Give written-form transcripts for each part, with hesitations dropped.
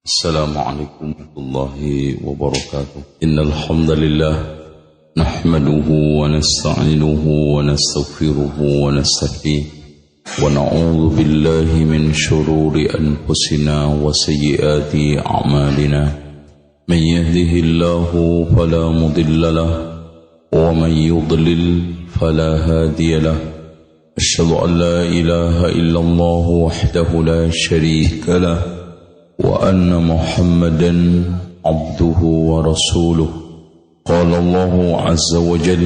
السلام عليكم ورحمة الله وبركاته. إن الحمد لله نحمده ونستعينه ونستغفره ونستهديه ونعوذ بالله من شرور أنفسنا وسيئات أعمالنا. من يهده الله فلا مضل له ومن يضلل فلا هادي له. أشهد أن لا إله إلا الله وحده لا شريك له وأن محمدا عبده ورسوله. قال الله عز وجل: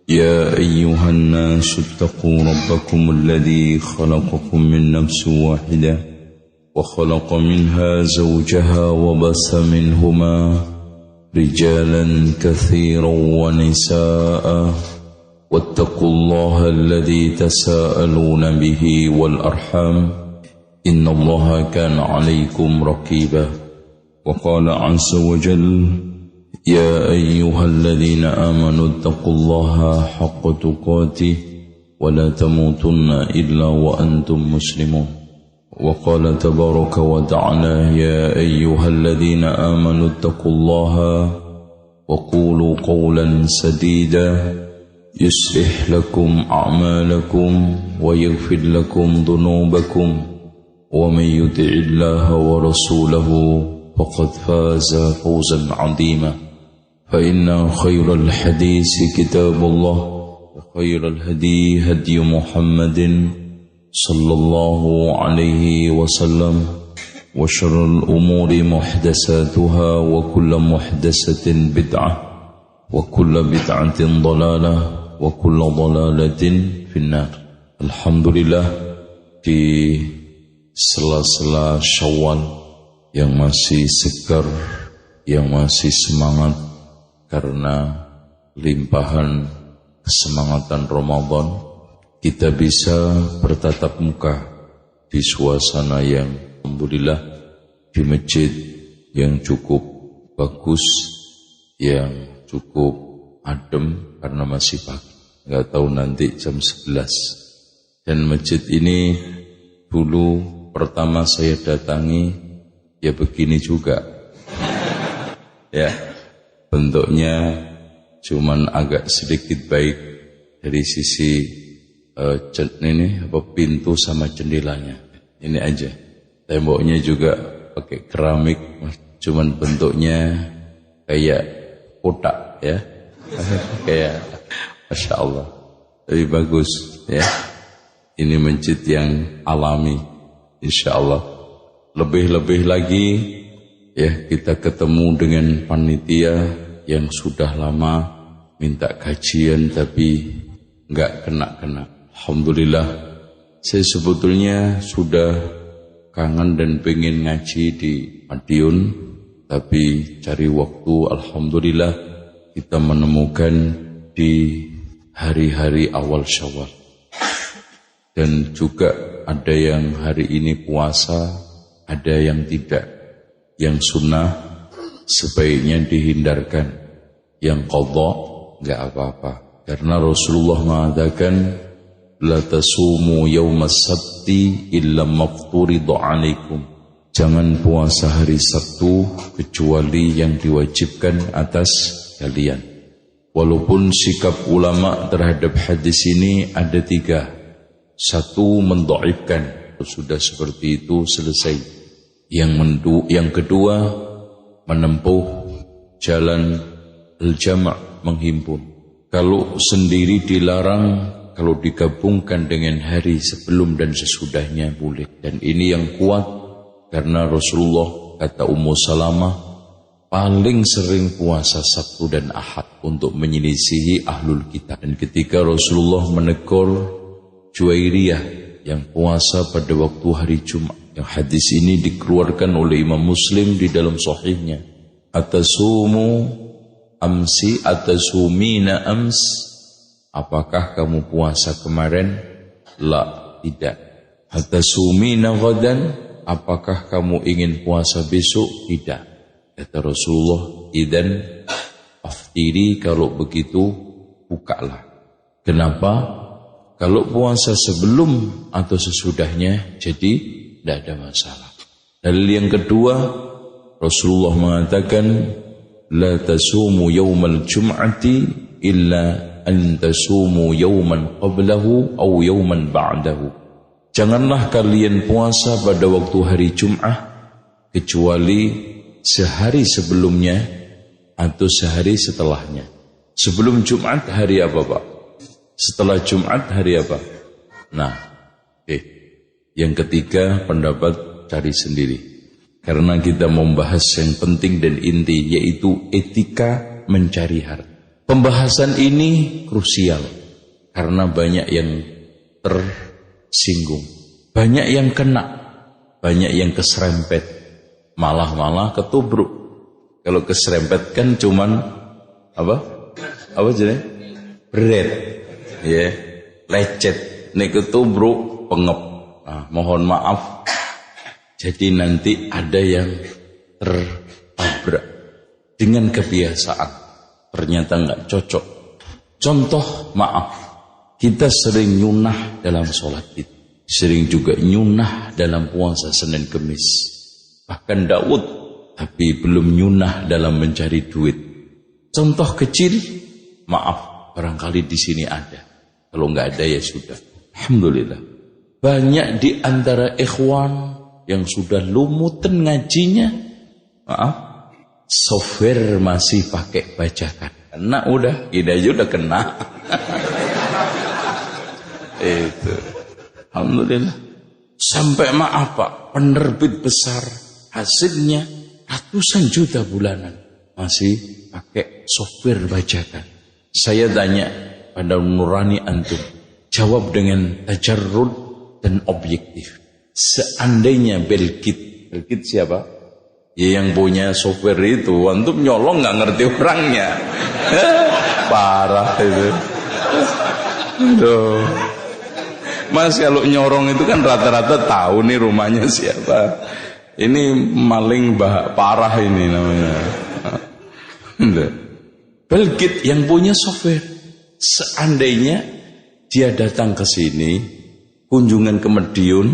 يا أيها الناس اتقوا ربكم الذي خلقكم من نفس واحدة وخلق منها زوجها وبث منهما رجالا كثيرا ونساء واتقوا الله الذي تساءلون به والأرحام إن الله كان عليكم رقيبا. وقال عز وجل: يا أيها الذين آمنوا اتقوا الله حق تقاته ولا تموتن إلا وأنتم مسلمون. وقال تبارك وتعالى: يا أيها الذين آمنوا اتقوا الله وقولوا قولا سديدا يصلح لكم أعمالكم ويغفر لكم ذنوبكم ومن يطع الله ورسوله فقد فاز فوزا عظيما. فإن خير الحديث كتاب الله وخير الهدي هدي محمد صلى الله عليه وسلم وشر الأمور محدثاتها وكل محدثة بدعة وكل بدعة ضلالة وكل ضلالة في النار. Alhamdulillah, di sela-sela Syawal yang masih segar, yang masih semangat karena limpahan kesemangatan Ramadan, kita bisa bertatap muka di suasana yang alhamdulillah di masjid yang cukup bagus, yang cukup adem karena masih pagi, nggak tahu nanti jam 11. Dan masjid ini dulu pertama saya datangi ya begini juga ya, bentuknya cuman agak sedikit baik dari sisi pintu sama jendelanya, ini aja. Temboknya juga pakai keramik, cuman bentuknya kayak kotak ya, kayak Masya Allah, lebih bagus ya. Ini masjid yang alami, insya Allah. Lebih-lebih lagi ya, kita ketemu dengan panitia yang sudah lama minta kajian tapi enggak kena-kena. Alhamdulillah, saya sebetulnya sudah kangen dan pengen ngaji di Madiun, tapi cari waktu alhamdulillah kita menemukan di hari-hari awal Syawal. Dan juga ada yang hari ini puasa, ada yang tidak. Yang sunnah sebaiknya dihindarkan, yang qadha enggak apa-apa. Karena Rasulullah mengatakan, la tasumu yaumas sabti illa mafturida alaikum. Jangan puasa hari Sabtu kecuali yang diwajibkan atas kalian. Walaupun sikap ulama terhadap hadis ini ada 3. Satu, mendhaifkan, sudah seperti itu selesai. Yang kedua, menempuh jalan al-jama', menghimpun. Kalau sendiri dilarang, kalau digabungkan dengan hari sebelum dan sesudahnya boleh. Dan ini yang kuat karena Rasulullah, kata Ummu Salamah, paling sering puasa Sabtu dan Ahad untuk menyelisihi ahlul kitab. Dan ketika Rasulullah menegur Juwairiyah yang puasa pada waktu hari Jumat, yang hadis ini dikeluarkan oleh Imam Muslim di dalam sahihnya, atasumu amsi atasumina ams, apakah kamu puasa kemarin? La, tidak. Atasumina ghadan, apakah kamu ingin puasa besok? Tidak. Kata Rasulullah, idan aftiri, kalau begitu bukalah. Kenapa? Kalau puasa sebelum atau sesudahnya jadi tidak ada masalah. Dalil yang kedua, Rasulullah mengatakan, la tasumu yawmal jum'ati illa an tasumu yawman qablahu aw yawman ba'dahu. Janganlah kalian puasa pada waktu hari Jum'ah kecuali sehari sebelumnya atau sehari setelahnya. Sebelum Jumat hari apa, Pak? Setelah Jumat hari apa? Nah, yang ketiga pendapat cari sendiri. Karena kita membahas yang penting dan inti, yaitu etika mencari harta. Pembahasan ini krusial karena banyak yang tersinggung, banyak yang kena, banyak yang keserempet, malah ketubruk. Kalau keserempet kan cuman apa jadi berat, ya, lecet. Nek ketubruk pengep. Nah, mohon maaf. Jadi nanti ada yang tertabrak dengan kebiasaan, ternyata nggak cocok. Contoh, maaf, kita sering nyunah dalam sholat kita, sering juga nyunah dalam puasa Senin Kemis, bahkan Daud, tapi belum nyunah dalam mencari duit. Contoh kecil, maaf, barangkali di sini ada. Kalau nggak ada ya sudah. Alhamdulillah. Banyak di antara ikhwan yang sudah lumutan ngajinya, maaf, software masih pakai bajakan. Kena udah, kita aja udah kena. Itu. Alhamdulillah. Sampai maaf Pak, penerbit besar, hasilnya ratusan juta bulanan masih pakai software bajakan. Saya tanya pada nurani antum, jawab dengan tajarrud dan objektif. Seandainya Belkit siapa? Ya yang punya software itu, antum nyolong nggak ngerti orangnya. Parah itu. Aduh. Mas kalau nyorong itu kan rata-rata tahu nih rumahnya siapa. Ini maling parah ini namanya. Belkit yang punya software. Seandainya dia datang ke sini, kunjungan ke Madiun,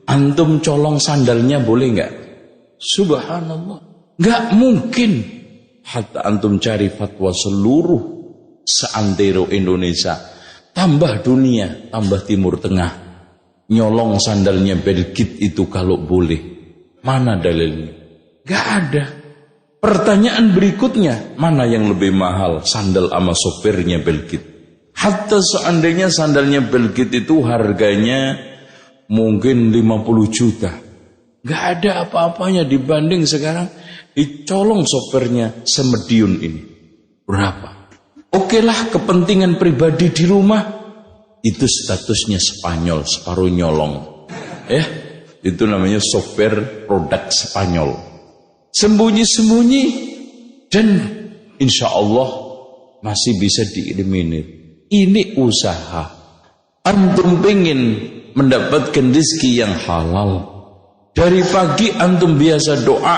antum colong sandalnya boleh nggak? Subhanallah, nggak mungkin. Hatta antum cari fatwa seluruh seantero Indonesia, tambah dunia, tambah Timur Tengah, nyolong sandalnya Belkit itu kalau boleh, mana dalilnya? Nggak ada. Pertanyaan berikutnya, mana yang lebih mahal, sandal sama sopirnya Belkit? Hatta seandainya sandalnya Belkit itu harganya mungkin 50 juta. Gak ada apa-apanya dibanding sekarang dicolong sopirnya semediun ini. Berapa? Oke lah, kepentingan pribadi di rumah, itu statusnya Spanyol, separuh nyolong. Itu namanya software produk Spanyol. Sembunyi-sembunyi dan insya Allah masih bisa dieliminir. Ini usaha. Antum pengen mendapatkan rezeki yang halal. Dari pagi antum biasa doa,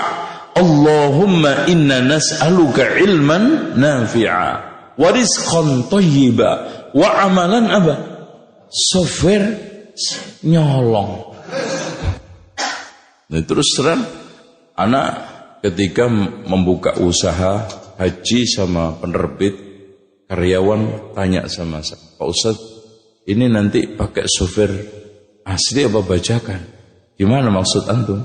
Allahumma inna nas'aluka ilman nafi'a wa rizqan thayyiba wa amalan apa? Software nyolong. Nah, terus terang, anak ketika membuka usaha haji sama penerbit, karyawan tanya sama saya, Pak Ustadz, ini nanti pakai software asli apa bajakan? Gimana maksud antum?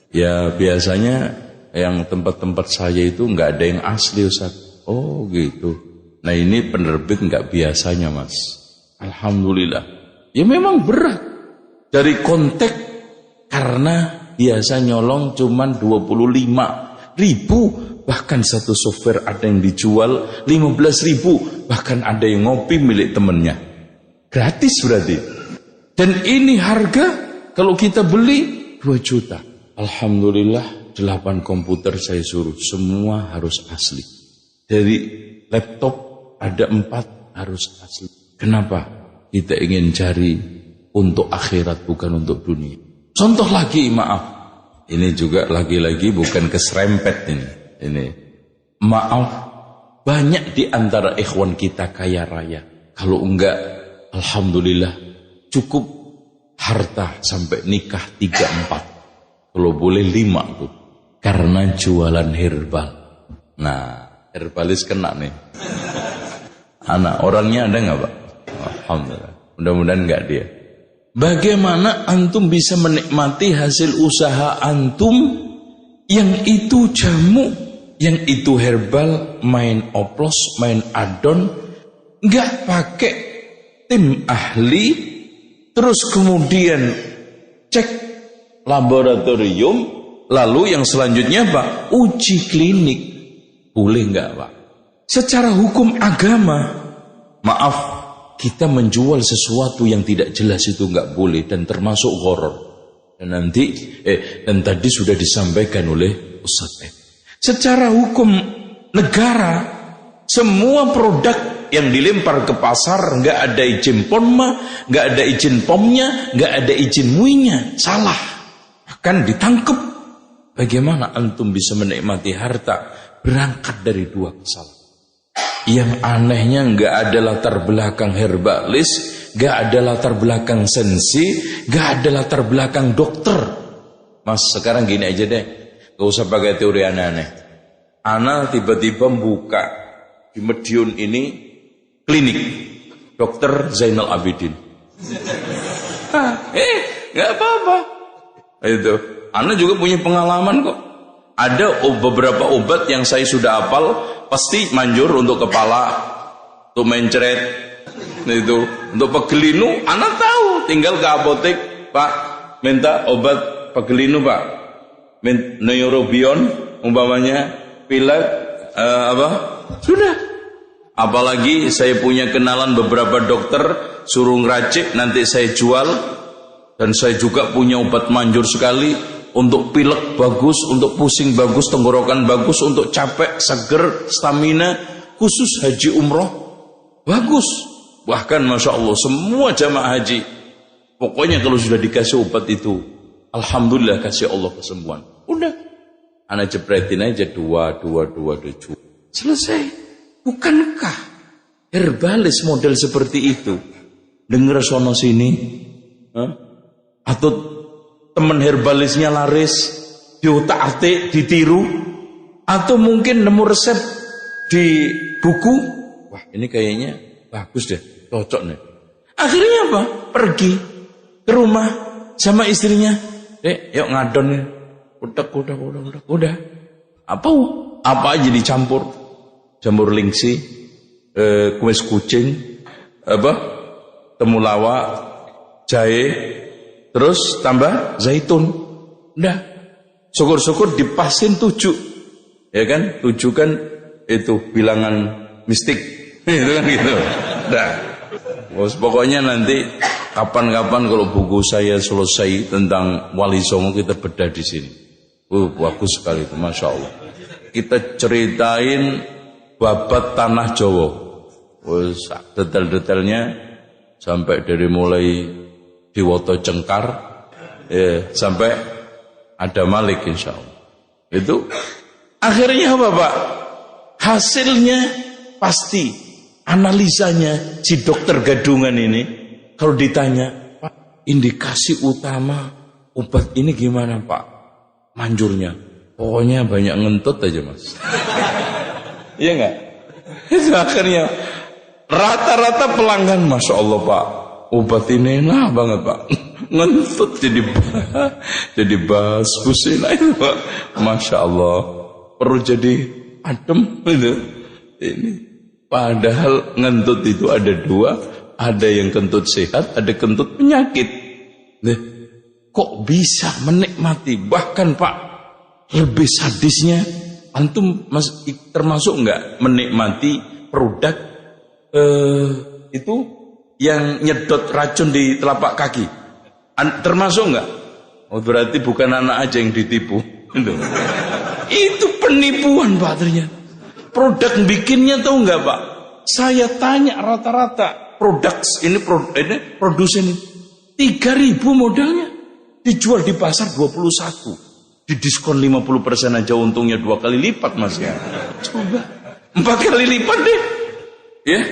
Ya biasanya yang tempat-tempat saya itu nggak ada yang asli Ustadz. Oh gitu. Nah ini penerbit nggak biasanya Mas. Alhamdulillah. Ya memang berat. Dari kontek karena biasa nyolong cuman 25.000, bahkan satu software ada yang dijual 15.000, bahkan ada yang ngopi milik temennya. Gratis berarti. Dan ini harga kalau kita beli 2 juta. Alhamdulillah 8 komputer saya suruh, semua harus asli. Dari laptop ada 4 harus asli. Kenapa? Kita ingin cari untuk akhirat bukan untuk dunia. Contoh lagi, maaf. Ini juga lagi-lagi bukan keserempet ini. Maaf, banyak di antara ikhwan kita kaya raya. Kalau enggak, alhamdulillah, cukup harta sampai nikah 3-4. Kalau boleh 5 tuh. Karena jualan herbal. Nah, herbalis kena nih. Anak orangnya ada nggak Pak? Alhamdulillah. Mudah-mudahan nggak dia. Bagaimana antum bisa menikmati hasil usaha antum yang itu jamu, yang itu herbal, main oplos, main adon, nggak pakai tim ahli, terus kemudian cek laboratorium, lalu yang selanjutnya Pak, uji klinik. Boleh nggak Pak? Secara hukum agama, maaf, kita menjual sesuatu yang tidak jelas itu nggak boleh dan termasuk gharar. Dan tadi sudah disampaikan oleh Ustaz. Secara hukum negara, semua produk yang dilempar ke pasar nggak ada izin PONMA, nggak ada izin POM-nya, nggak ada izin MUI-nya, salah, akan ditangkap. Bagaimana antum bisa menikmati harta berangkat dari 2 kesalahan? Yang anehnya nggak ada latar belakang herbalis, nggak ada latar belakang sensi, nggak ada latar belakang dokter. Mas, sekarang gini aja deh, gak usah pakai teori aneh-aneh. Ana tiba-tiba buka di Medion ini klinik Dokter Zainal Abidin. Nggak apa-apa. Itu, Ana juga punya pengalaman kok. Ada beberapa obat yang saya sudah hafal, pasti manjur untuk kepala, untuk mencret, itu untuk pegelinu. Anak tahu, tinggal ke apotek, Pak, minta obat pegelinu Pak, neurobion, umpamanya, pilek, sudah. Apalagi saya punya kenalan beberapa dokter, suruh ngeracik, nanti saya jual, dan saya juga punya obat manjur sekali. Untuk pilek bagus, untuk pusing bagus, tenggorokan bagus, untuk capek, seger, stamina, khusus haji umroh, bagus. Bahkan Masya Allah, semua jamaah haji, pokoknya kalau sudah dikasih obat itu, Alhamdulillah kasih Allah kesembuhan. Udah, anak jepretin aja 2, selesai. Bukankah herbalis model seperti itu? Dengar sono sini, atau teman herbalisnya laris, diotak-atik, ditiru, atau mungkin nemu resep di buku, wah ini kayaknya bagus deh, cocok nih. Akhirnya apa? Pergi ke rumah sama istrinya, yuk ngadon nih, udah. Apa aja dicampur, jamur lingsi, kumis kucing, temulawak, jahe. Terus tambah zaitun. Udah. Syukur-syukur dipasin 7. Ya kan? 7 kan itu bilangan mistik. Itu kan gitu. Udah. Pokoknya nanti kapan-kapan kalau buku saya selesai tentang Wali Songo kita bedah di sini. Bagus sekali itu, Masya Allah. Kita ceritain babat tanah Jawa. Detail-detailnya sampai dari mulai Diwoto Cengkar sampai ada Malik insya Allah. Itu akhirnya apa Pak? Hasilnya pasti analisanya si dokter gadungan ini kalau ditanya, Pak, indikasi utama obat ini gimana Pak? Manjurnya, pokoknya banyak ngentut aja Mas. Iya enggak? Itu akhirnya rata-rata pelanggan, Masya Allah Pak, obat ini enak banget Pak, ngentut jadi basbus itu Pak, Masya Allah, perlu jadi adem gitu. Ini padahal ngentut itu ada 2, ada yang kentut sehat, ada kentut penyakit. Kok bisa menikmati? Bahkan Pak, lebih sadisnya, antum termasuk enggak menikmati produk itu yang nyedot racun di telapak kaki? Termasuk enggak? Oh, berarti bukan anak aja yang ditipu. Itu penipuan Pak ternyata. Produk bikinnya tahu enggak Pak? Saya tanya rata-rata ini produsen 3.000 modalnya, dijual di pasar 21, didiskon 50% aja, untungnya 2 kali lipat Mas ya. Coba 4 kali lipat deh. Ya,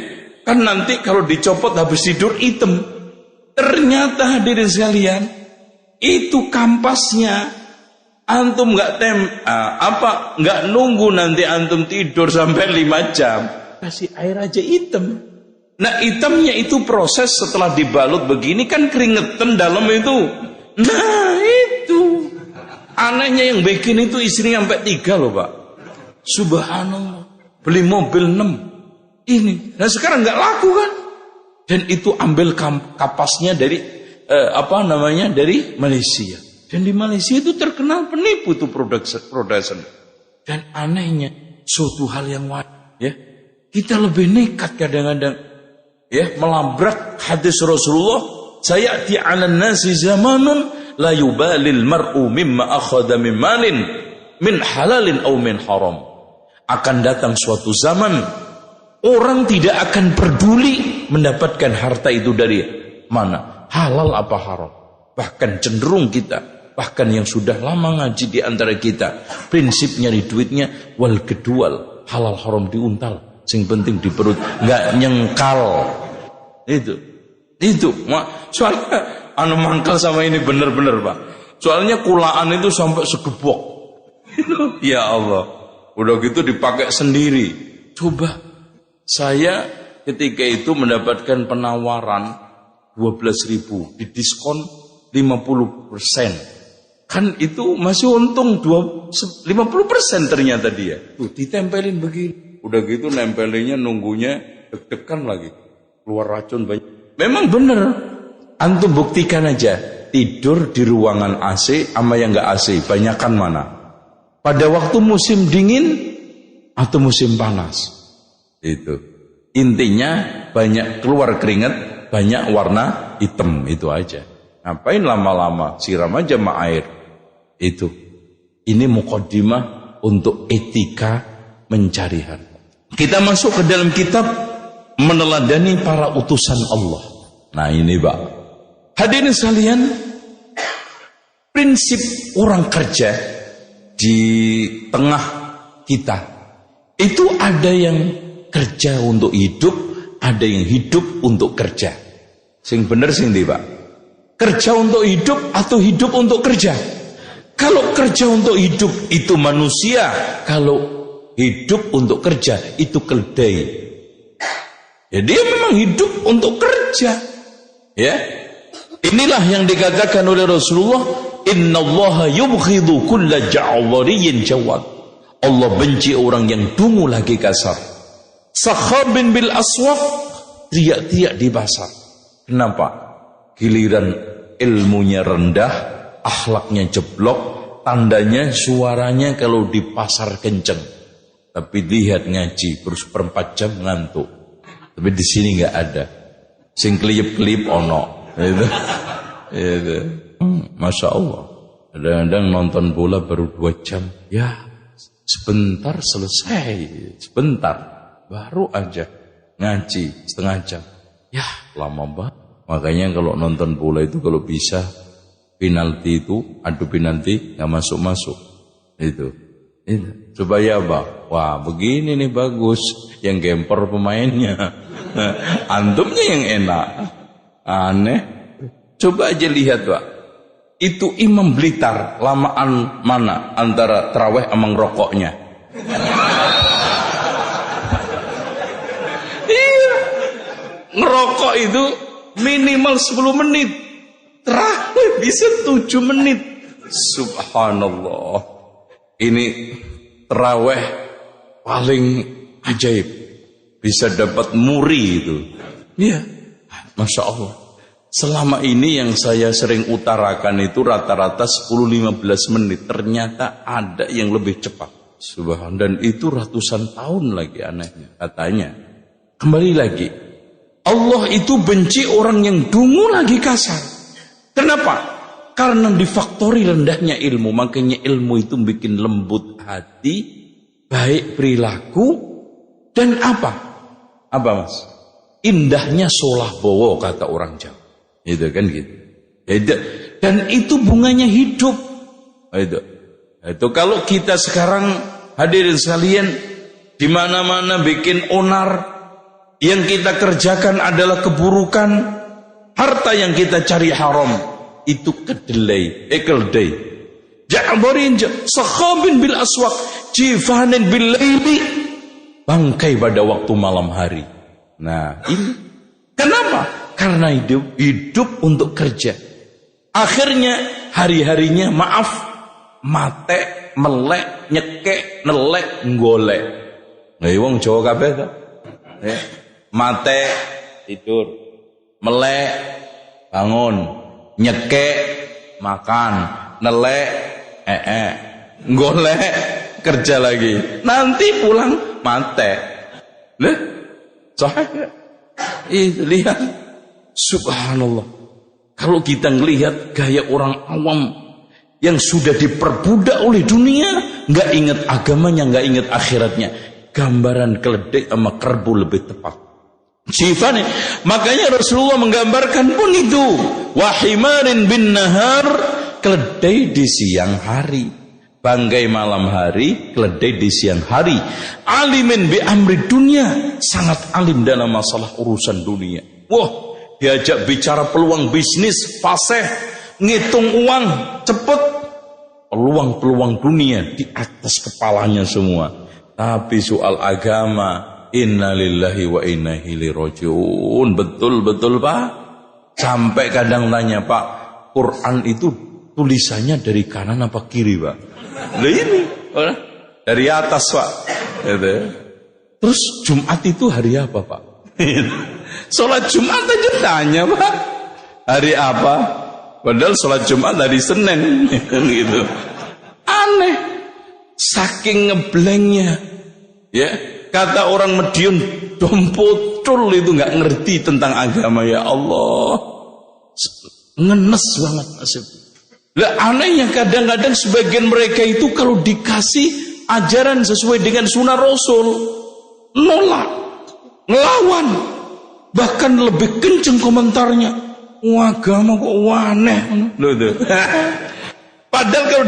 kan nanti kalau dicopot habis tidur hitam. Ternyata hadirin sekalian, itu kampasnya Antum nggak nggak nunggu nanti antum tidur sampai 5 jam. Kasih air aja hitam. Nah, hitamnya itu proses setelah dibalut begini kan keringetan dalam itu. Nah, itu. Anehnya yang bikin itu istrinya sampai 3 loh, Pak. Subhanallah. Beli mobil 6. Ini. Nah, sekarang nggak laku kan? Dan itu ambil kapasnya dari dari Malaysia. Dan di Malaysia itu terkenal penipu tuh production. Dan anehnya suatu hal yang wajar, ya. Kita lebih nekat kadang-kadang, ya, melabrak hadis Rasulullah, sayati 'alan nasi zamanun la yubalil mar'u mimma akhadha min malin min halalin aw min haram. Akan datang suatu zaman orang tidak akan peduli mendapatkan harta itu dari mana, halal apa haram. Bahkan cenderung kita, bahkan yang sudah lama ngaji di antara kita, prinsipnya di duitnya wal gedual, halal haram diuntal. Sing penting di perut, nggak nyengkal. Itu. Soalnya mangkal sama ini bener-bener, Pak. Soalnya kulaan itu sampai segebok. Ya Allah. Udah gitu dipakai sendiri. Coba saya ketika itu mendapatkan penawaran 12.000, didiskon 50%. Kan itu masih untung 50% ternyata dia. Tuh ditempelin begini. Udah gitu nempelinnya nunggunya deg-degan lagi. Keluar racun banyak. Memang bener. Antum buktikan aja. Tidur di ruangan AC sama yang gak AC. Banyakan mana? Pada waktu musim dingin atau musim panas? Itu. Intinya banyak keluar keringat, banyak warna hitam. Itu aja. Ngapain lama-lama? Siram aja sama air. Itu. Ini muqaddimah untuk etika mencari harta. Kita masuk ke dalam kitab meneladani para utusan Allah. Nah ini, Pak. Hadirin sekalian, prinsip orang kerja di tengah kita itu ada yang kerja untuk hidup, ada yang hidup untuk kerja. Sing bener sing ndi, Pak? Kerja untuk hidup atau hidup untuk kerja? Kalau kerja untuk hidup itu manusia, kalau hidup untuk kerja itu keledai. Ya dia memang hidup untuk kerja. Ya. Inilah yang dikatakan oleh Rasulullah, innallaha yubghidu kulla ja'dhariyyin jawad. Allah benci orang yang dungu lagi kasar. Sakhabin bil aswaq, teriak-teriak di pasar. Kenapa? Giliran ilmunya rendah, akhlaknya jeblok, tandanya suaranya kalau di pasar kenceng. Tapi lihat ngaji terus 4 jam ngantuk. Tapi di sini nggak ada. Sing klip-klip ono. Itu. Masya Allah. Kadang-kadang nonton bola baru 2 jam. Ya, sebentar selesai. Sebentar. Baru aja ngaji setengah jam. Ya, lama banget. Makanya kalau nonton bola itu kalau bisa penalti itu, adu penalti nggak masuk-masuk. Itu. Supaya apa? Wah, begini nih bagus. Yang gemper pemainnya. Antumnya yang enak. Aneh. Coba aja lihat, Pak. Itu Imam Blitar lamaan mana antara tarawih sama ngerokoknya? Iya. Ngerokok itu minimal 10 menit. Tarawih bisa 7 menit. Subhanallah. Ini tarawih paling ajaib. Bisa dapat muri itu. Iya. Masya Allah. Selama ini yang saya sering utarakan itu rata-rata 10-15 menit. Ternyata ada yang lebih cepat. Subhanallah. Dan itu ratusan tahun lagi anehnya. Katanya. Kembali lagi. Allah itu benci orang yang dungu lagi kasar. Kenapa? Karena difaktori rendahnya ilmu. Makanya ilmu itu bikin lembut hati, baik perilaku, dan apa? Apa, Mas? Indahnya solah bowo, kata orang Jawa. Itu kan gitu. Dan itu bunganya hidup. Itu kalau kita sekarang hadirin sekalian di mana-mana bikin onar, yang kita kerjakan adalah keburukan, harta yang kita cari haram, itu kedelai. ja'barin sakhabin bil aswaq jifanin bil laili, bangkai pada waktu malam hari. Nah, ini kenapa? Karena hidup untuk kerja. Akhirnya hari-harinya maaf, mate, melek, nyekek, nelek, golek. Nah, wong Jawa kabeh to. Mate tidur, melek bangun, nyekek makan, nelek golek kerja lagi. Nanti pulang mate. Leh, sahih. Lihat, subhanallah. Kalau kita ngelihat gaya orang awam yang sudah diperbudak oleh dunia, nggak ingat agamanya, nggak ingat akhiratnya. Gambaran keledai sama kerbau lebih tepat. Sifat, makanya Rasulullah menggambarkan pun itu. Wahimarin bin nahar, keledai di siang hari, bangkai malam hari, keledai di siang hari. Alimin bi amri dunia, sangat alim dalam masalah urusan dunia. Wah, diajak bicara peluang bisnis, fasih, ngitung uang, cepet. Peluang-peluang dunia di atas kepalanya semua. Tapi soal agama, inna lillahi wa inna ilaihi rajiun. Betul-betul Pak. Sampai kadang tanya, Pak, Quran itu tulisannya dari kanan apa kiri Pak? Lah ini, dari atas Pak. Terus Jumat itu hari apa Pak? Sholat Jumat aja tanya Pak, hari apa? Padahal sholat Jumat hari Senin. Gitu. Aneh. Saking ngeblanknya, ya, kata orang Madiun, dompotol itu nggak ngerti tentang agama. Ya Allah, ngenes banget nasib. Lah anehnya kadang-kadang sebagian mereka itu kalau dikasih ajaran sesuai dengan sunnah Rasul, nolak, ngelawan, bahkan lebih kenceng komentarnya. Wah, agama kok aneh. Loh, padahal kalau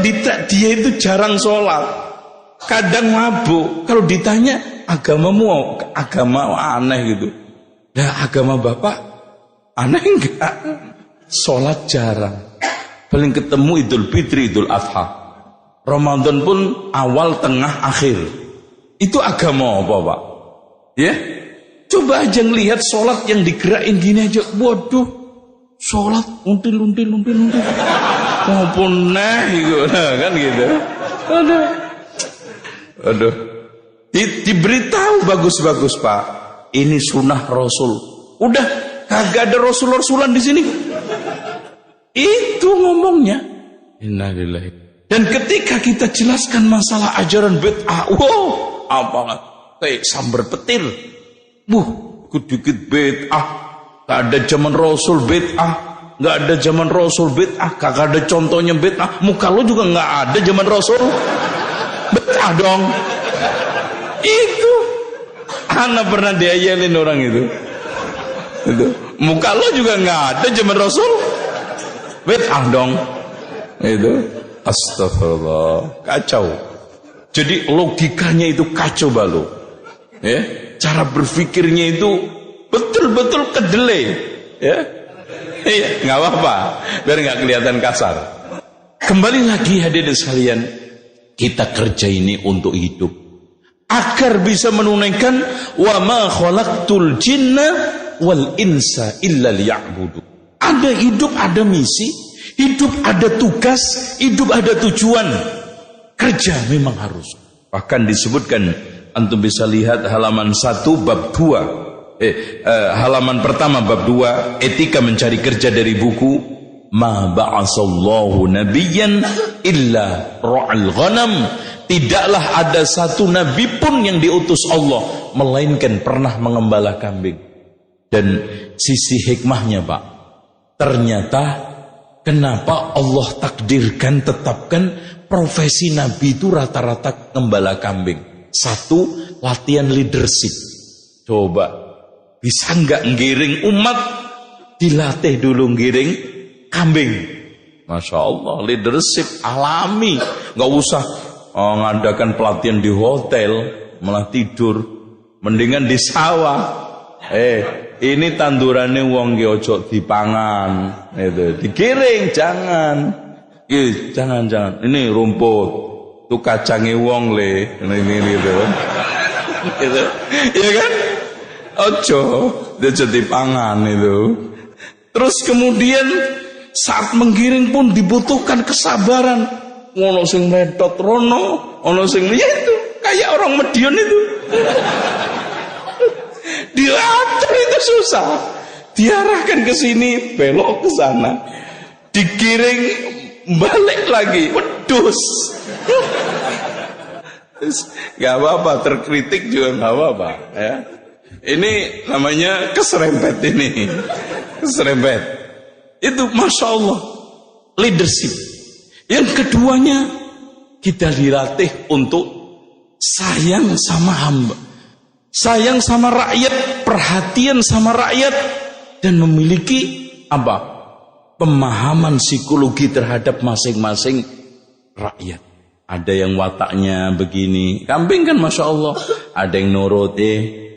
dia itu jarang sholat, kadang mabuk. Kalau ditanya agamamu, agama aneh gitu. Nah, agama bapak aneh enggak? Sholat jarang. Paling ketemu Idul Fitri, Idul Adha. Ramadan pun awal, tengah, akhir. Itu agama apa Pak? Ya, coba aja ngelihat sholat yang digerakin gini aja. Waduh, sholat until. Maupun gitu, kan gitu. Aduh. Diberitahu bagus-bagus Pak. Ini sunnah Rasul. Udah kagak ada Rasul-Rasulan di sini. Itu ngomongnya. Innalillahi. Dan ketika kita jelaskan masalah ajaran bid'ah, wow, apa kayak sambar petir. Dikit bid'ah. Gak ada zaman Rasul bid'ah. Nggak ada zaman Rasul bid'ah, kagak ada contohnya bid'ah. Muka lo juga nggak ada zaman Rasul bid'ah dong. Itu anak pernah diayalin orang itu. Muka lo juga nggak ada zaman Rasul bid'ah dong. Itu astagfirullah, kacau. Jadi logikanya itu kacau balu, ya. Cara berpikirnya itu betul-betul kedelai, ya. Iya, nggak apa-apa, biar nggak kelihatan kasar. Kembali lagi hadirin sekalian, kita kerja ini untuk hidup, agar bisa menunaikan wa ma khalaqtul jinna wal insa illa liya'budu. Ada hidup, ada misi, hidup ada tugas, hidup ada tujuan. Kerja memang harus. Bahkan disebutkan, antum bisa lihat halaman 1 bab 2. Halaman pertama bab 2, etika mencari kerja dari buku Ma ba'asallahu nabiyyan illa ra'al ghanam. Tidaklah ada satu nabi pun yang diutus Allah melainkan pernah mengembala kambing. Dan sisi hikmahnya Pak, ternyata kenapa Allah takdirkan, tetapkan profesi nabi itu rata-rata gembala kambing. Satu, latihan leadership. Coba bisa nggak ngiring umat, dilatih dulu ngiring kambing. Masya Allah, leadership alami. Nggak usah ngadakan pelatihan di hotel malah tidur, mendingan di sawah. Ini tandurannya wong ki ojo dipangan, itu digiring, jangan. Jangan. Ini rumput. Itu kacangnya wong le. Ini gitu. Gitu. Iya kan? Ojo, dia jadi pangan itu. Terus kemudian saat menggiring pun dibutuhkan kesabaran. Ono sing medot rono, ono sing itu kayak orang Madiun itu. Diatur itu susah. Diarahkan ke sini, belok ke sana. Digiring balik lagi, wedus. Gak apa-apa, terkritik juga gak apa-apa ya. Ini namanya keserempet ini. Keserempet. Itu Masya Allah leadership. Yang keduanya kita dilatih untuk sayang sama hamba, sayang sama rakyat, perhatian sama rakyat, dan memiliki apa? Pemahaman psikologi terhadap masing-masing rakyat. Ada yang wataknya begini, kambing kan Masya Allah. Ada yang nurut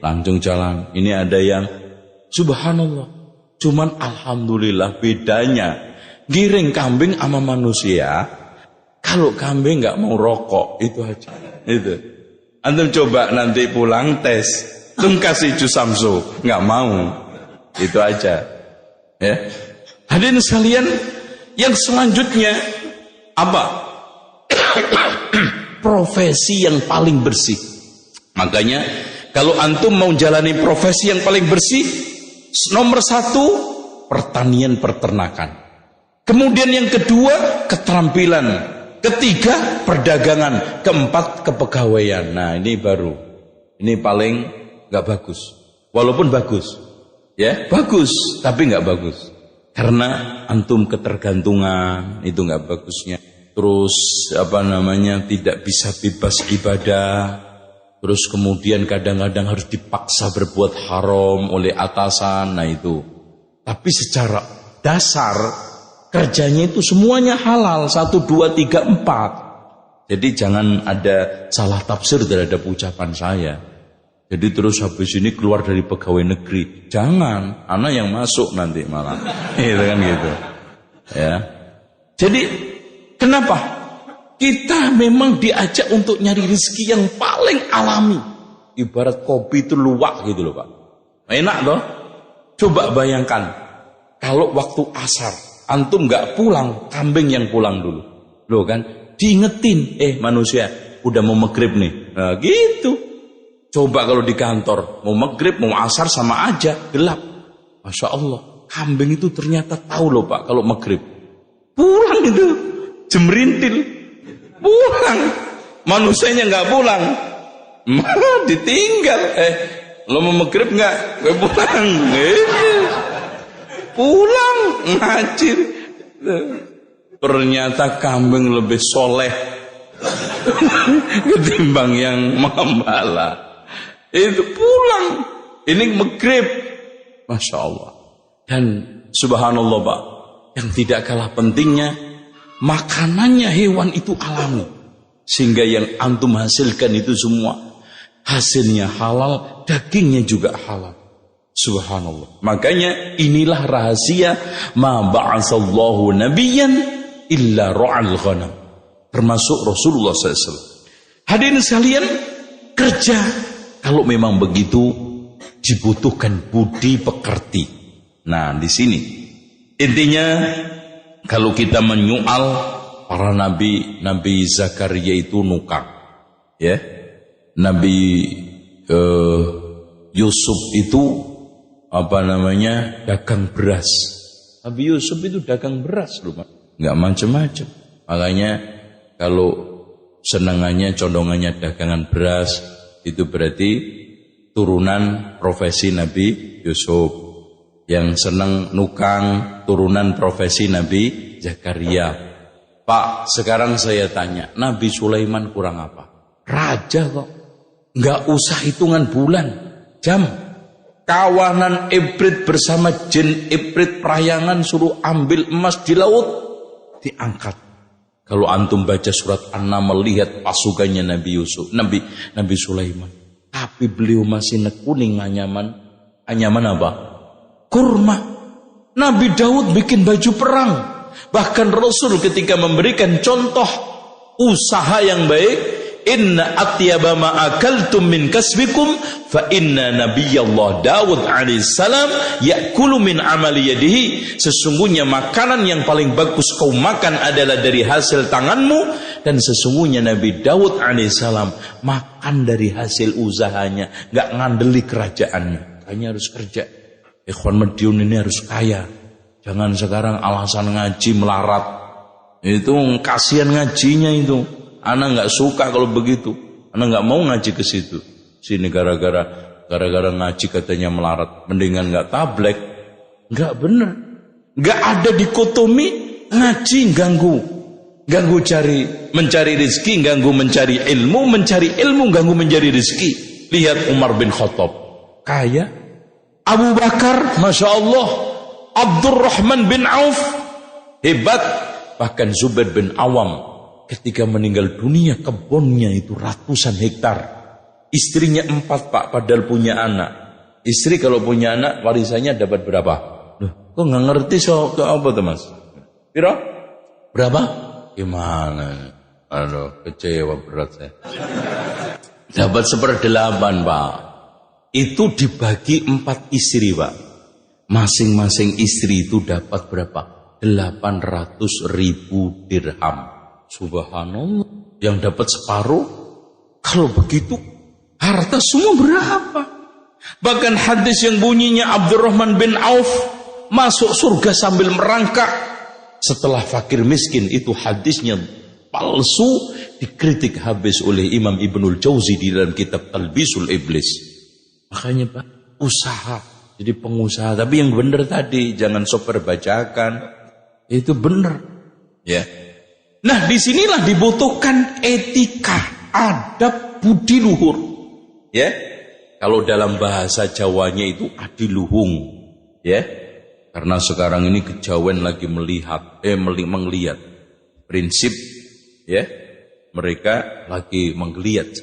langsung jalan. Ini ada yang subhanallah. Cuman alhamdulillah bedanya giring kambing sama manusia. Kalau kambing nggak mau rokok, itu aja. Itu. Antum coba nanti pulang tes, antum kasih jus samsu, nggak mau. Itu aja. Ya. Hadirin sekalian, yang selanjutnya apa? Profesi yang paling bersih. Makanya kalau antum mau jalani profesi yang paling bersih, nomor 1 pertanian peternakan. Kemudian yang kedua keterampilan, ketiga perdagangan, keempat kepegawaian. Nah ini baru, ini paling nggak bagus. Walaupun bagus, ya bagus, tapi nggak bagus. Karena antum ketergantungan, itu nggak bagusnya. Terus tidak bisa bebas ibadah. Terus kemudian kadang-kadang harus dipaksa berbuat haram oleh atasan. Nah itu. Tapi secara dasar kerjanya itu semuanya halal. 1, 2, 3, 4. Jadi jangan ada salah tafsir terhadap ucapan saya. Jadi terus habis ini keluar dari pegawai negeri. Jangan, anak yang masuk nanti malah. Itu kan gitu. Ya. Jadi kenapa? Kita memang diajak untuk nyari rezeki yang paling alami. Ibarat kopi itu luwak gitu loh Pak. Enak toh? Coba bayangkan. Kalau waktu asar, antum gak pulang, kambing yang pulang dulu. Loh kan? Diingetin, manusia, udah mau maghrib nih. Nah gitu. Coba kalau di kantor, mau maghrib, mau asar sama aja, gelap. Masya Allah, kambing itu ternyata tahu loh Pak, kalau maghrib. Pulang itu. Jemerintil pulang, manusianya nggak pulang, ditinggal. Lo mau maghrib nggak? Gue pulang, pulang ngacir. Ternyata kambing lebih soleh ketimbang yang mengembala. Itu pulang, ini maghrib, Masya Allah. Dan subhanallah Pak, yang tidak kalah pentingnya, makanannya hewan itu alami. Sehingga yang antum hasilkan itu semua hasilnya halal, dagingnya juga halal. Subhanallah. Makanya inilah rahasia ma ba'asallahu nabiyyan illa ra'al ghanam. Termasuk Rasulullah SAW. Hadirin sekalian, kerja kalau memang begitu dibutuhkan budi pekerti. Nah, di sini intinya kalau kita menyoal para nabi, Nabi Zakaria itu nukang, ya. Nabi Yusuf itu dagang beras. Nabi Yusuf itu dagang beras loh Pak, nggak macam-macam. Makanya kalau senangannya, condongannya dagangan beras, itu berarti turunan profesi Nabi Yusuf. Yang senang nukang, turunan profesi Nabi Zakaria. Pak, sekarang saya tanya, Nabi Sulaiman kurang apa? Raja kok. Nggak usah hitungan bulan, jam. Kawanan ibrit bersama jin ibrit perayangan suruh ambil emas di laut, diangkat. Kalau antum baca surat An-Naml, melihat pasukannya Nabi Yusuf, Nabi Sulaiman. Tapi beliau masih nekuning anyaman apa? Kurma. Nabi Daud bikin baju perang, Bahkan Rasul ketika memberikan contoh usaha yang baik, inna atyaba ma akaltum min kasbikum fa inna nabiyallah Daud alaihissalam ya'kulu min amali yadihi. Sesungguhnya makanan yang paling bagus kau makan adalah dari hasil tanganmu, dan sesungguhnya Nabi Daud alaihissalam makan dari hasil usahanya, nggak ngandeli kerajaannya. Hanya harus kerja. Ikhwan Madiun ini harus kaya. Jangan sekarang alasan ngaji melarat. Itu kasihan ngajinya itu. Anak nggak suka kalau begitu. Anak nggak mau ngaji ke situ. Sini gara-gara ngaji katanya melarat. Mendingan nggak tablek. Nggak bener. Nggak ada dikotomi ngaji ganggu mencari rezeki, ganggu mencari ilmu ganggu mencari rezeki. Lihat Umar bin Khattab kaya, Abu Bakar Masya Allah, Abdurrahman bin Auf hebat, bahkan Zubair bin Awam ketika meninggal dunia kebunnya itu ratusan hektar, istrinya 4 Pak, padahal punya anak. Istri kalau punya anak warisannya dapat berapa? Loh, kok nggak ngerti soal ke apa tuh Mas? Piro? Berapa? Gimana? Aduh, kecewa berat saya. Dapat 1/8 Pak. Itu dibagi 4 istri Pak. Masing-masing istri itu dapat berapa? 800.000 dirham. Subhanallah. Yang dapat separuh. Kalau begitu harta semua berapa? Bahkan hadis yang bunyinya Abdurrahman bin Auf masuk surga sambil merangkak setelah fakir miskin, itu hadisnya palsu, dikritik habis oleh Imam Ibnul Jauzi di dalam kitab Talbisul Iblis. Makanya Pak, usaha, jadi pengusaha, tapi yang benar tadi, jangan super bacakan, itu benar. Ya. Nah, disinilah dibutuhkan etika, adab, budi luhur. Ya. Kalau dalam bahasa Jawanya itu adiluhung. Ya. Karena sekarang ini kejawen lagi melihat prinsip, ya, mereka lagi menggeliat.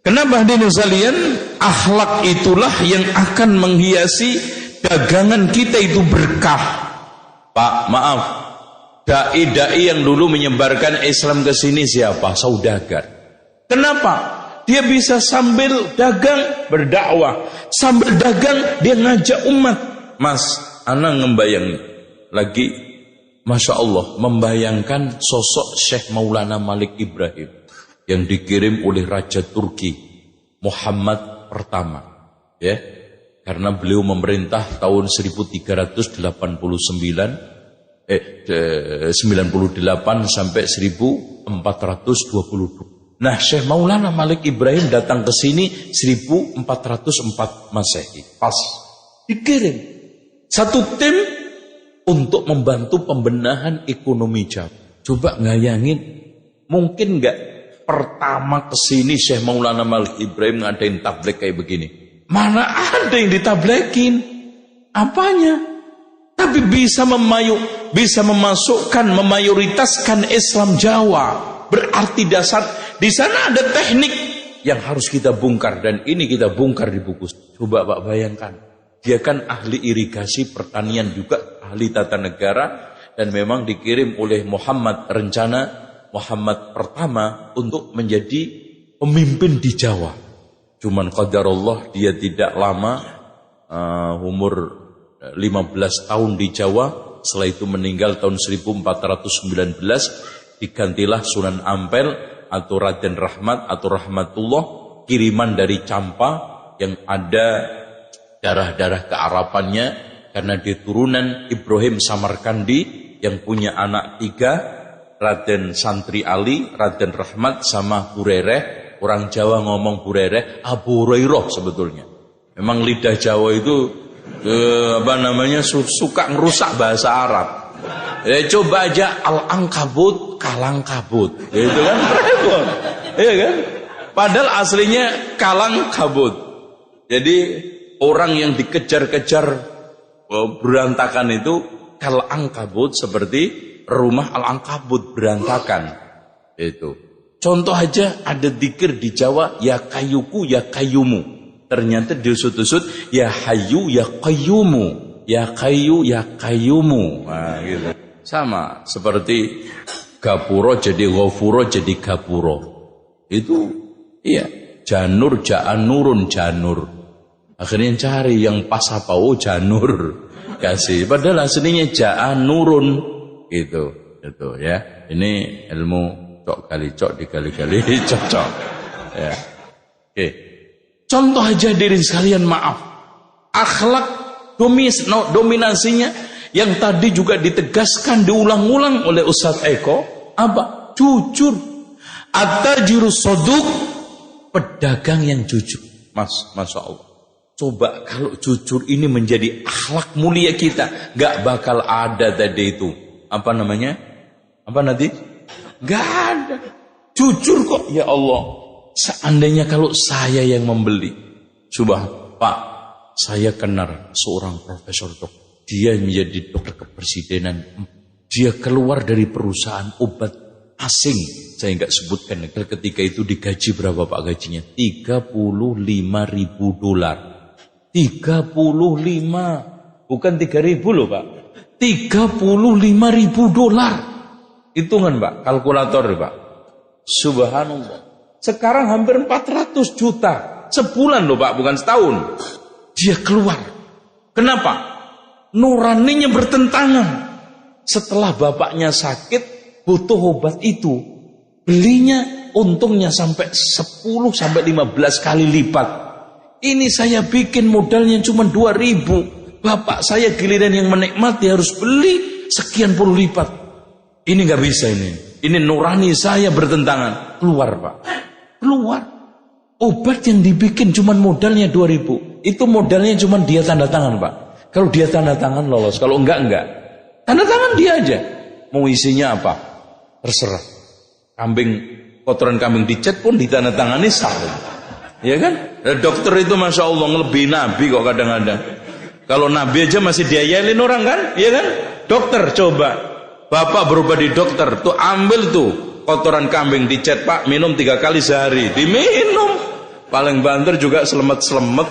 Kenapa hadirin sekalian? Akhlak itulah yang akan menghiasi dagangan kita itu berkah. Pak, maaf, dai-dai yang dulu menyebarkan Islam ke sini siapa? Saudagar. Kenapa? Dia bisa sambil dagang berdakwah, sambil dagang dia ngajak umat. Mas, ana ngembayang lagi, Masya Allah, membayangkan sosok Syekh Maulana Malik Ibrahim yang dikirim oleh Raja Turki Muhammad pertama, ya, karena beliau memerintah tahun 1398 sampai 1422. Nah, Syekh Maulana Malik Ibrahim datang ke sini 1404 Masehi, pas dikirim satu tim untuk membantu pembenahan ekonomi Jawa. Coba ngayangin, mungkin nggak pertama kesini Syekh Maulana Malik Ibrahim ngadain tablek kayak begini? Mana ada yang ditablekin? Apanya? Tapi bisa memasukkan, memayoritaskan Islam Jawa. Berarti dasar di sana ada teknik yang harus kita bongkar, dan ini kita bongkar di buku. Coba Pak bayangkan. Dia kan ahli irigasi pertanian juga, ahli tata negara, dan memang dikirim oleh rencana Muhammad pertama untuk menjadi pemimpin di Jawa. Cuman qadarullah dia tidak lama, umur 15 tahun di Jawa. Setelah itu meninggal tahun 1419, digantilah Sunan Ampel atau Raden Rahmat atau Rahmatullah, kiriman dari Campa yang ada darah-darah kearapannya, karena dia turunan Ibrahim Samarkandi yang punya anak 3, Raden Santri Ali, Raden Rahmat, sama Hurairah. Orang Jawa ngomong Hurairah, Abu Hurairah sebetulnya. Memang lidah Jawa itu suka ngerusak bahasa Arab. Coba aja Al-Ankabut, Kalangkabut, gitu kan? Iya kan? Padahal aslinya Kalangkabut. Jadi orang yang dikejar-kejar berantakan itu Kalangkabut, seperti rumah Al-Ankabut berantakan. Itu. Contoh aja ada dzikir di Jawa, ya kayuku ya kayumu. Ternyata diusut-usut ya hayu ya qayyumu, ya kayu ya qayyumu. Nah, gitu. Sama seperti gapuro jadi ghafuro jadi gapuro. Itu iya, janur jaan nurun janur. Akhirnya cari yang pas apa, oh janur. Kasih padahal aslinya jaan nurun gitu ya. Ini ilmu cok kali cok dikali-kali cocok ya. Oke. Contoh aja diri sekalian, maaf. Akhlak dominasinya yang tadi juga ditegaskan diulang-ulang oleh Ustadz Eko, apa? Jujur. At-tajiru shadiq, pedagang yang jujur. Masya Allah. Coba kalau jujur ini menjadi akhlak mulia kita, gak bakal ada tadi itu. Apa namanya? Apa nanti? Gak ada. Jujur kok, ya Allah. Seandainya kalau saya yang membeli, Pak, saya kenal seorang profesor dokter. Dia menjadi dokter kepresidenan. Dia keluar dari perusahaan obat asing. Saya enggak sebutkan. Ketika itu digaji berapa Pak gajinya? $35.000. 35. Bukan 3.000 loh Pak. $35.000. Hitungan Pak. Kalkulator Pak. Subhanallah. Sekarang hampir 400 juta. Sebulan loh Pak. Bukan setahun. Dia keluar. Kenapa? Nuraninya bertentangan. Setelah bapaknya sakit, butuh obat itu. Belinya untungnya sampai 10 sampai 15 kali lipat. Ini saya bikin modalnya cuma 2.000. Bapak saya giliran yang menikmati harus beli sekian puluh lipat. Ini nggak bisa ini. Ini nurani saya bertentangan. Keluar Pak. Keluar. Obat yang dibikin cuma modalnya 2.000. Itu modalnya cuma dia tanda tangan Pak. Kalau dia tanda tangan lolos, kalau enggak. Tanda tangan dia aja. Mau isinya apa? Terserah. Kotoran kambing dicet pun ditanda tangani sah. Ya kan? Dokter itu Masya Allah ngelebihi Nabi kok kadang-kadang. Kalau Nabi aja masih diayalin orang kan? Ya kan? Dokter coba. Bapak berubah di dokter. Tuh ambil tuh kotoran kambing dicet Pak. Minum 3 kali sehari. Diminum. Paling banter juga selemet-selemet.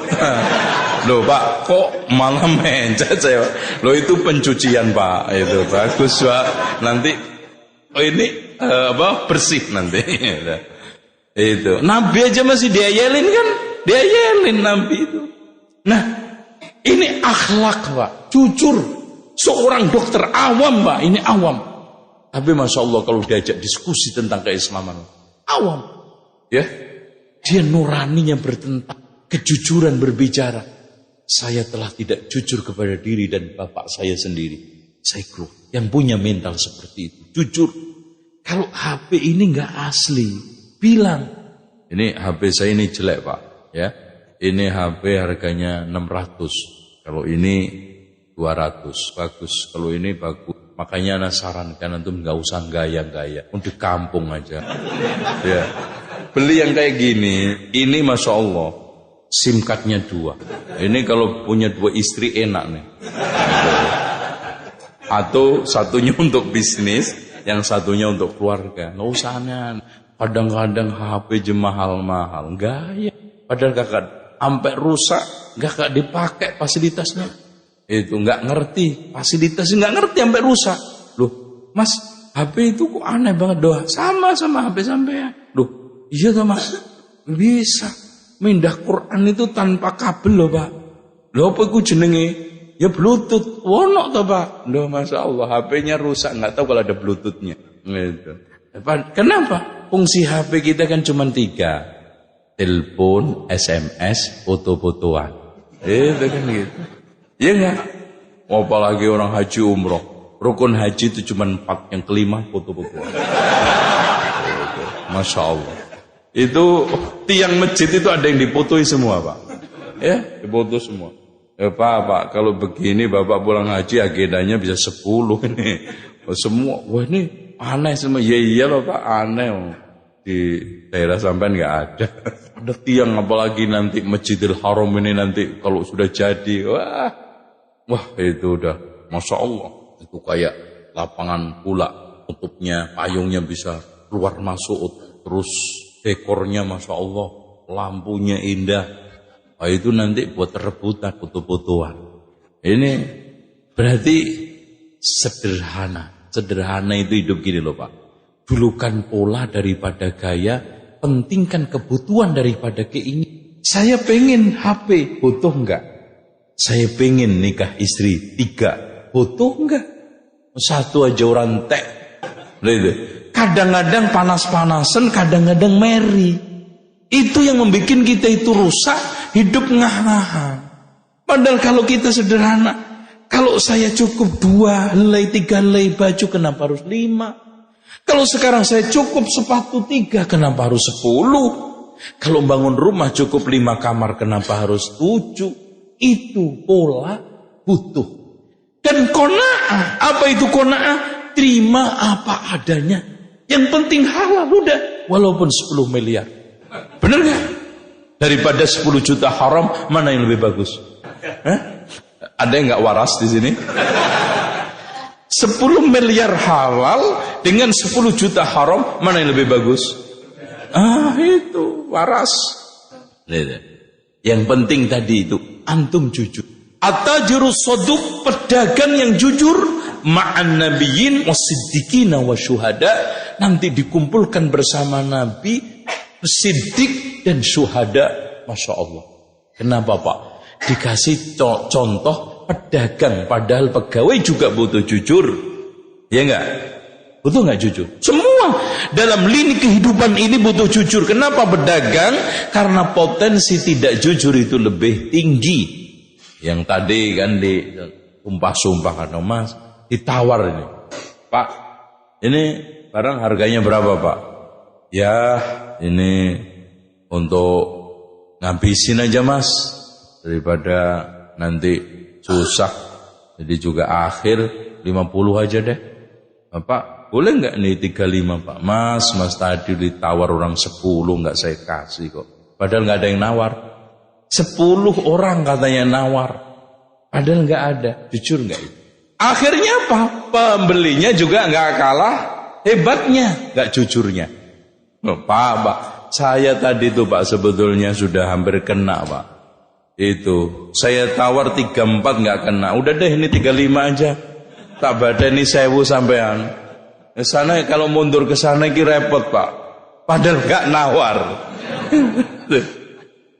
Loh Pak, kok malah mencet saya? Loh itu pencucian Pak, itu bagus Pak. Nanti ini bersih nanti. Itu Nabi aja masih diayelin kan? Diayelin Nabi itu. Nah, ini akhlak Pak, jujur. Seorang dokter awam Pak, ini awam. Tapi Masya Allah kalau diajak diskusi tentang keislaman, awam. Ya, dia nuraninya bertentang, kejujuran berbicara. Saya telah tidak jujur kepada diri dan bapak saya sendiri. Saya keluh. Yang punya mental seperti itu. Jujur. Kalau HP ini nggak asli, bilang. Ini HP saya ini jelek Pak. Ya, ini HP harganya 600. Kalau ini 200. Bagus. Kalau ini bagus. Makanya anak sarankan antum nggak usah gaya-gaya. Untuk kampung aja. Ya. Beli yang kayak gini. Ini Masya Allah. SIM cardnya 2. Ini kalau punya 2 istri enak nih. Atau satunya untuk bisnis, yang satunya untuk keluarga. Nggak usah aneh. Kadang-kadang HP aja mahal-mahal. Gaya. Padahal kakak sampai rusak, kakak dipakai fasilitasnya. Itu nggak ngerti fasilitasnya, nggak ngerti sampai rusak. Loh, Mas, HP itu kok aneh banget doa. Sama HP sampean. Loh, iya toh Mas. Bisa. Mindah Quran itu tanpa kabel loh Pak. Loh apa itu jenenge? Ya Bluetooth. Wono toh Pak. Loh Masya Allah HP-nya rusak. Nggak tahu kalau ada Bluetooth-nya. Gitu. Kenapa? Fungsi HP kita kan cuma 3. Telepon, SMS, foto-fotoan. Itu kan gitu. Iya nggak? Apalagi orang haji umroh. Rukun haji itu cuma 4. Yang kelima foto-fotoan. Masya Allah. Itu tiang masjid itu ada yang dipotoi semua Pak. Ya, dipoto semua. Ya Pak, kalau begini Bapak pulang haji agendanya bisa 10 ini. Semua, wah ini aneh semua. Ya iya loh Pak, aneh. Di daerah sampean nggak ada. Ada tiang apalagi nanti Masjidil Haram ini nanti kalau sudah jadi. Wah itu udah Masya Allah. Itu kayak lapangan bola. Tutupnya, payungnya bisa keluar masuk. Terus dekornya Masya Allah, lampunya indah. Itu nanti buat rebutan, foto-fotoan. Ini berarti sederhana, Sederhana itu hidup gini loh Pak. Dulukan pola daripada gaya, pentingkan kebutuhan daripada keinginan. Saya pengen HP, butuh enggak? Saya pengen nikah istri 3, butuh enggak? 1 aja orang tek. Kadang-kadang panas-panasan, kadang-kadang meri. Itu yang membuat kita itu rusak, hidup ngah-ngahan. Padahal kalau kita sederhana, kalau saya cukup 2 helai, 3 helai baju, kenapa harus 5? Kalau sekarang saya cukup sepatu 3, kenapa harus 10? Kalau bangun rumah cukup 5 kamar, kenapa harus 7? Itu pola butuh. Dan qanaah, apa itu qanaah? Terima apa adanya. Yang penting halal udah, walaupun 10 miliar. Bener gak? Daripada 10 juta haram, mana yang lebih bagus? Ada yang gak waras di sini? 10 miliar halal dengan 10 juta haram, mana yang lebih bagus? Itu waras. Yang penting tadi itu antum jujur. At-tajirus shadiq, pedagang yang jujur, ma'an nabiyyin wasiddiqina wasyuhada, nanti dikumpulkan bersama nabi, siddiq dan syuhada. Masya Allah. Kenapa Pak? Dikasih contoh pedagang, padahal pegawai juga butuh jujur. Ya enggak? Butuh enggak jujur? Semua dalam lini kehidupan ini butuh jujur. Kenapa pedagang? Karena potensi tidak jujur itu lebih tinggi. Yang tadi kan di sumpah-sumpah kan Mas, ditawar ini. Pak, ini barang harganya berapa Pak? Ya, ini untuk ngabisin aja Mas, daripada nanti susah. Jadi juga akhir 50 aja deh. Pak, boleh nggak nih 35 Pak? Mas tadi ditawar orang 10 nggak saya kasih kok. Padahal nggak ada yang nawar. 10 orang katanya nawar, padahal nggak ada. Jujur nggak itu? Akhirnya apa? Pembelinya juga nggak kalah hebatnya, nggak jujurnya. Pak, saya tadi tuh Pak sebetulnya sudah hampir kena Pak. Itu saya tawar 34 nggak kena. Udah deh ini 35 aja. Tak badani 1000 sampean. Sana kalau mundur ke sana ki repot Pak. Padahal nggak nawar.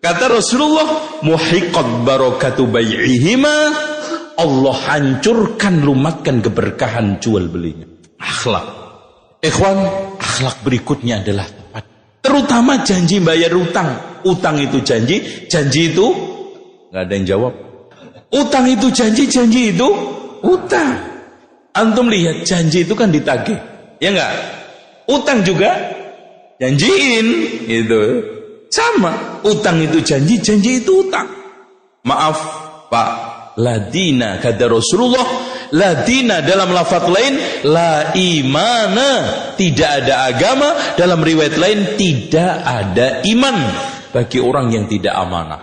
Kata Rasulullah, muhiqat barakatu bai'ihima, Allah hancurkan, lumatkan keberkahan jual belinya. Akhlak. Ikhwan, akhlak berikutnya adalah tepat. Terutama janji bayar utang. Utang itu janji, janji itu nggak ada yang jawab. Utang itu janji, janji itu utang. Antum lihat janji itu kan ditagih, ya enggak? Utang juga janjiin, itu sama. Utang itu janji, janji itu utang. Maaf Pak, ladina kata Rasulullah, ladina dalam lafaz lain la imana, tidak ada agama. Dalam riwayat lain tidak ada iman bagi orang yang tidak amanah.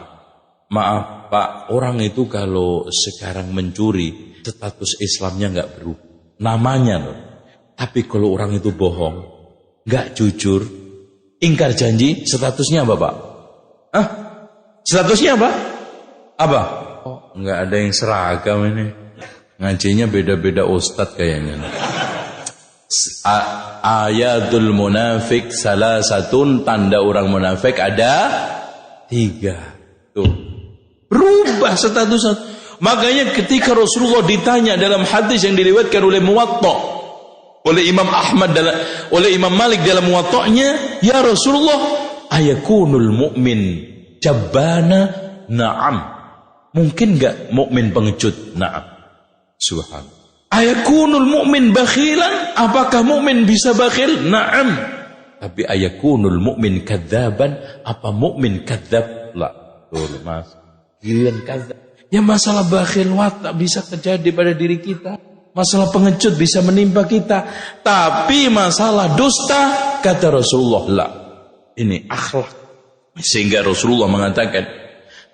Maaf Pak, orang itu kalau sekarang mencuri, status Islamnya nggak berubah, namanya loh. Tapi kalau orang itu bohong, nggak jujur, ingkar janji, statusnya apa Pak? Statusnya apa? Apa? Oh, nggak ada yang seragam ini. Ngajinya beda-beda ustadz kayaknya. Ayatul munafik salah satu, tanda orang munafik ada 3. Tuh, berubah statusnya. Makanya ketika Rasulullah ditanya dalam hadis yang diriwayatkan oleh Muwatta, oleh Imam Ahmad, oleh Imam Malik dalam Muwatta'nya, ya Rasulullah, ayakunul mu'min jabbana? Na'am. Mungkin enggak mukmin pengecut? Na'am. Subhanallah. Ayakunul mu'min bakhilan? Apakah mukmin bisa bakhil? Na'am. Tapi ayakunul mu'min kadzaban? Apa mukmin kadzab? La. Tuh, Mas. Giliran kadzab. Ya masalah bakhil watak bisa terjadi pada diri kita. Masalah pengecut bisa menimpa kita. Tapi masalah dusta, kata Rasulullah, la. Ini akhlak. Sehingga Rasulullah mengatakan,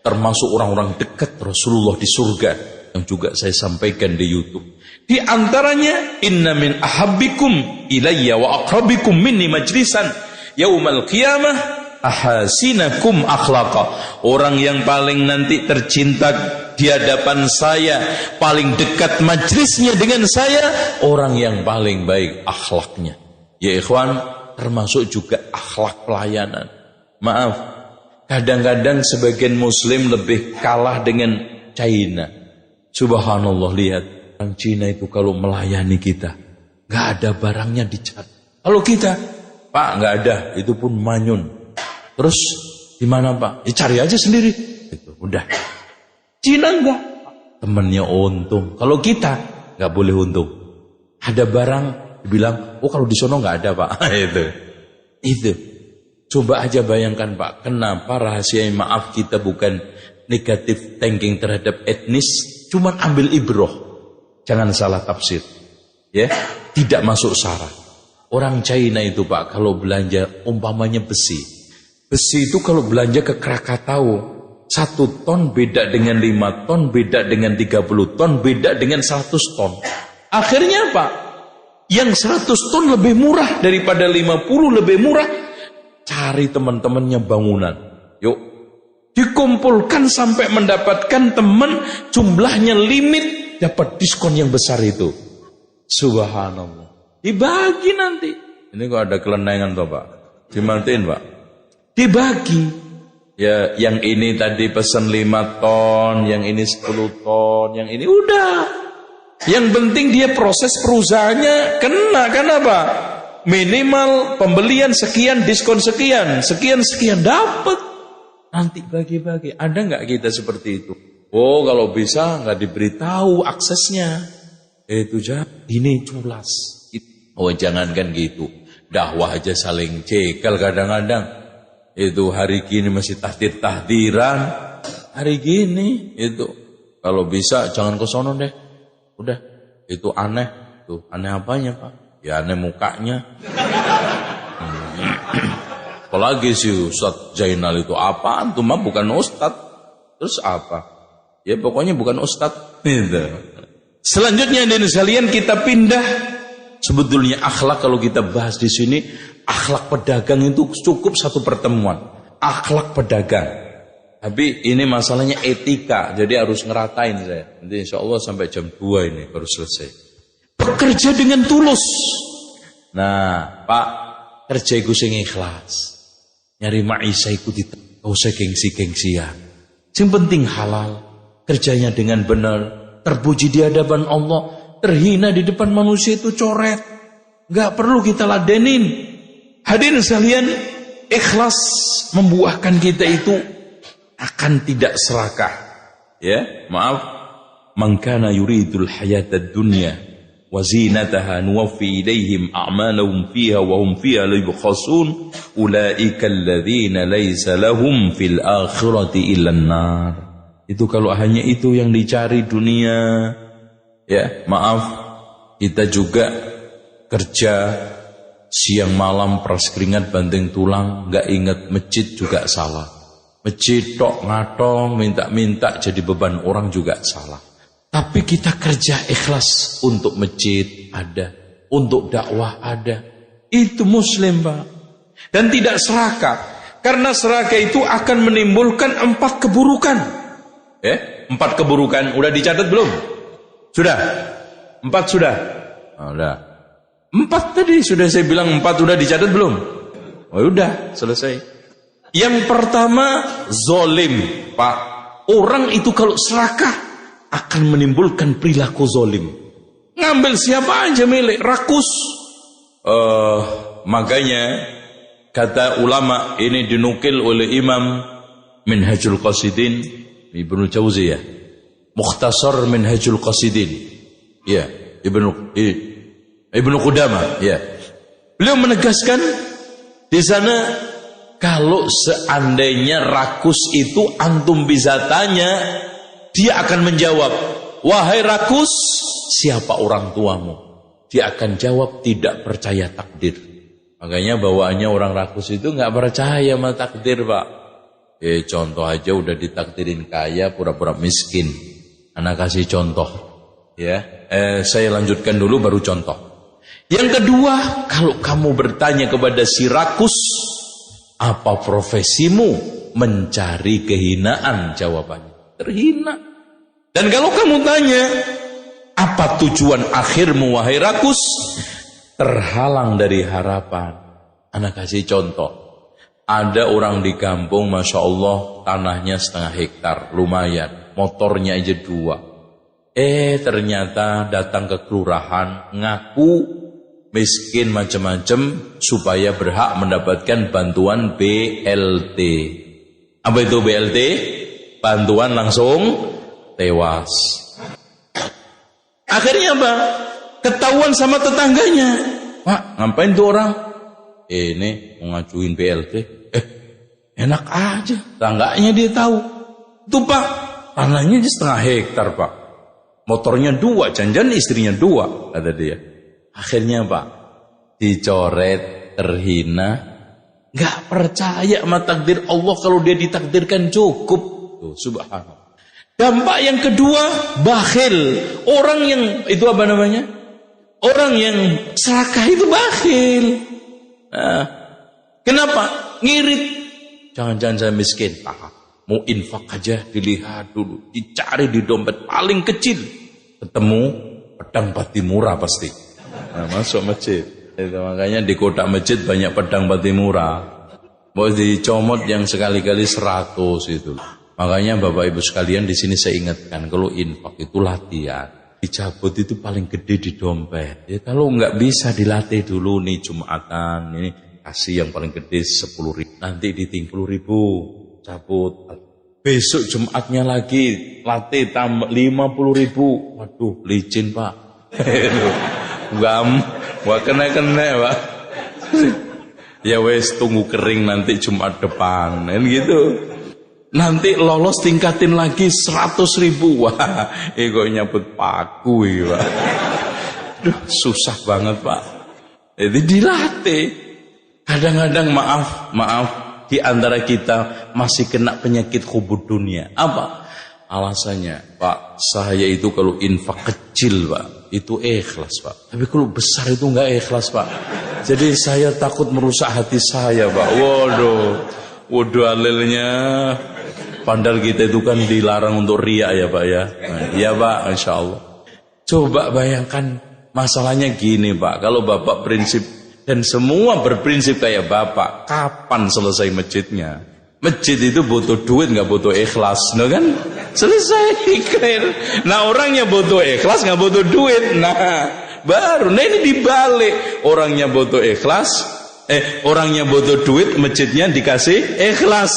termasuk orang-orang dekat Rasulullah di surga, yang juga saya sampaikan di YouTube. Di antaranya, inna min ahabbikum ilayya wa aqrabikum minni majlisan yaumal qiyamah ahasinakum akhlaqa. Orang yang paling nanti tercinta di hadapan saya, paling dekat majlisnya dengan saya, orang yang paling baik akhlaknya. Ya ikhwan, termasuk juga akhlak pelayanan. Maaf, kadang-kadang sebagian muslim lebih kalah dengan China. Subhanallah, lihat orang Cina itu kalau melayani kita, gak ada barangnya dicat. Kalau kita, Pak, gak ada, itu pun manyun. Terus gimana Pak? Ya cari aja sendiri. Itu udah. Cina enggak, temennya untung. Kalau kita nggak boleh untung. Ada barang dibilang, oh kalau di sono nggak ada Pak. Itu. Coba aja bayangkan Pak, kenapa rahasia maaf kita bukan negatif thinking terhadap etnis, cuman ambil ibroh. Jangan salah tafsir. Ya, tidak masuk syarat. Orang China itu Pak, kalau belanja umpamanya besi. Besi itu kalau belanja ke Krakatau, 1 ton beda dengan 5 ton, beda dengan 30 ton, beda dengan 100 ton. Akhirnya apa? Yang 100 ton lebih murah daripada 50 lebih murah. Cari teman-temannya bangunan. Yuk, dikumpulkan sampai mendapatkan teman jumlahnya limit, dapat diskon yang besar itu. Subhanallah. Dibagi nanti. Ini kok ada kelenengan toh Pak? Dimatiin Pak? Dibagi. Ya, yang ini tadi pesan 5 ton, yang ini 10 ton, yang ini udah. Yang penting dia proses perusahaannya kena, kan apa? Minimal pembelian sekian, diskon sekian, sekian dapat. Nanti bagi-bagi. Ada nggak kita seperti itu? Oh, kalau bisa nggak diberitahu aksesnya. Itu ini culas. Oh, jangankan gitu. Dakwah aja saling cekel kadang-kadang. Itu hari gini masih tahdir-tahdiran. Hari gini itu kalau bisa jangan ke sono deh. Udah, itu aneh. Tuh, aneh apanya Pak? Ya aneh mukanya. Apalagi si Ustadz Zainal itu apaan tuh mah, bukan Ustadz. Terus apa? Ya pokoknya bukan Ustadz. Gitu. Selanjutnya hadirin sekalian, kita pindah. Sebetulnya akhlak kalau kita bahas di sini, akhlak pedagang itu cukup 1 pertemuan. Akhlak pedagang. Tapi ini masalahnya etika, jadi harus ngeratain saya. Nanti insya Allah sampai jam 2 ini baru selesai. Bekerja dengan tulus. Nah, Pak, kerja iku sing ikhlas. Nyari maisha iku tidak usah gengsi-gengsian. Yang penting halal, kerjanya dengan benar, terpuji di hadapan Allah, terhina di depan manusia itu coret. Gak perlu kita ladenin. Hadirin sekalian, ikhlas membuahkan kita itu akan tidak serakah. Ya, maaf. Man kana yuridul hayatad dunya wa zinataha nuwaffi ilaihim a'malahum fiha wa hum fiha la yubkhasun ulaika alladhina laysa lahum fil akhirati illa an-nar. Itu kalau hanya itu yang dicari dunia. Ya, maaf. Kita juga kerja siang malam peras keringat banting tulang, gak ingat masjid juga salah. Masjid tok ngatong minta-minta jadi beban orang juga salah. Tapi kita kerja ikhlas untuk masjid ada, untuk dakwah ada. Itu muslim Pak. Dan tidak serakah. Karena serakah itu akan menimbulkan 4 keburukan. 4 keburukan udah dicatat belum? Sudah? 4 sudah? Oh, udah. 4 tadi sudah saya bilang 4 sudah dicatat belum? Oh udah selesai. Yang pertama zolim Pak. Orang itu kalau serakah akan menimbulkan perilaku zolim. Ngambil siapa aja milik, rakus. Makanya kata ulama ini dinukil oleh Imam Minhajul Qasidin Ibnu Jauziyah. Mukhtasar Minhajul Qasidin. Ya, Ibnu Qudamah, ya. Beliau menegaskan di sana, kalau seandainya rakus itu antum bisa tanya, dia akan menjawab, wahai rakus, siapa orang tuamu? Dia akan jawab, tidak percaya takdir. Makanya bawaannya orang rakus itu nggak percaya sama takdir Pak. Contoh aja udah ditakdirin kaya, pura-pura miskin. Anak kasih contoh, ya. Saya lanjutkan dulu baru contoh. Yang kedua, kalau kamu bertanya kepada si rakus, Apa profesimu? Mencari kehinaan, jawabannya. Terhina. Dan kalau kamu tanya, apa tujuan akhirmu wahai rakus? Terhalang dari harapan. Anak kasih contoh. Ada orang di kampung, Masya Allah, tanahnya 0,5 hektar, lumayan. Motornya aja 2. Ternyata datang ke kelurahan, ngaku miskin macam-macam supaya berhak mendapatkan bantuan BLT. Apa itu BLT? Bantuan langsung tewas. Akhirnya apa? Ketahuan sama tetangganya. Pak, ngapain tuh orang? Ini mau ngajuin BLT. Enak aja. Tangganya dia tahu. Itu Pak, tanahnya 0,5 hektar Pak. Motornya 2, jangan istrinya 2, kata dia. Akhirnya Pak, dicoret, terhina. Gak percaya sama takdir Allah kalau dia ditakdirkan cukup. Tuh, subhanallah. Dampak yang kedua, bakhil. Orang yang, itu apa namanya? Orang yang serakah itu bakhil. Nah, kenapa? Ngirit. Jangan-jangan saya miskin. Mau infak aja, dilihat dulu. Dicari di dompet paling kecil. Ketemu pedang pati murah pasti. Nah, masuk masjid. Itu makanya di kotak masjid banyak pedang pati murah. Mau dicomot yang sekali-kali 100 itu. Makanya Bapak Ibu sekalian di sini saya ingatkan, kalau infak itu latihan. Dicabut itu paling gede di dompet. Ya kalau nggak bisa dilatih dulu nih Jumatan, ini kasih yang paling gede 10.000. Nanti di 30.000 cabut. Besok Jumatnya lagi latih tambah 50.000. Waduh, licin Pak. Gak kena Pak. Ya wes tunggu kering nanti Jumat depan, kan gitu. Nanti lolos tingkatin lagi 100.000. Wah, kok nyabut paku ya Pak. Duh, susah banget Pak. Jadi dilatih. Kadang-kadang maaf di antara kita masih kena penyakit hubud dunia. Apa alasannya? Pak, saya itu kalau infak kecil Pak, itu ikhlas Pak. Tapi kalau besar itu enggak ikhlas Pak. Jadi saya takut merusak hati saya Pak. Waduh alilnya. Padahal kita itu kan dilarang untuk riya ya Pak ya. Nah, iya Pak, insya Allah. Coba bayangkan masalahnya gini Pak. Kalau Bapak prinsip dan semua berprinsip kayak Bapak, kapan selesai masjidnya? Masjid itu butuh duit, nggak butuh ikhlas, no kan? Selesai. Nah orangnya butuh ikhlas, nggak butuh duit. Nah baru, nah ini dibalik. Orangnya butuh ikhlas, orangnya butuh duit, masjidnya dikasih ikhlas.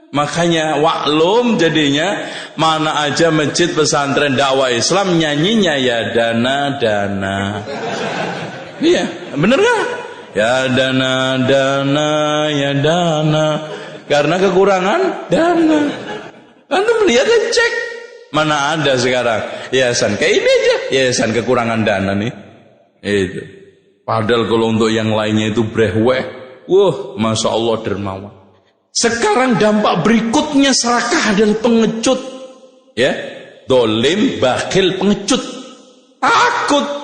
Makanya waklum jadinya mana aja masjid pesantren dakwah Islam nyanyinya ya dana. Iya, bener gak? Ya dana ya dana. Karena kekurangan dana. Antum lihat cek. Mana ada sekarang yayasan kayak ini aja, yayasan kekurangan dana nih. Itu. Padahal kalau untuk yang lainnya itu brehweh. Wah, Masya Allah dermawan. Sekarang dampak berikutnya serakah dan pengecut. Ya, dolim, bakhil, pengecut. Takut.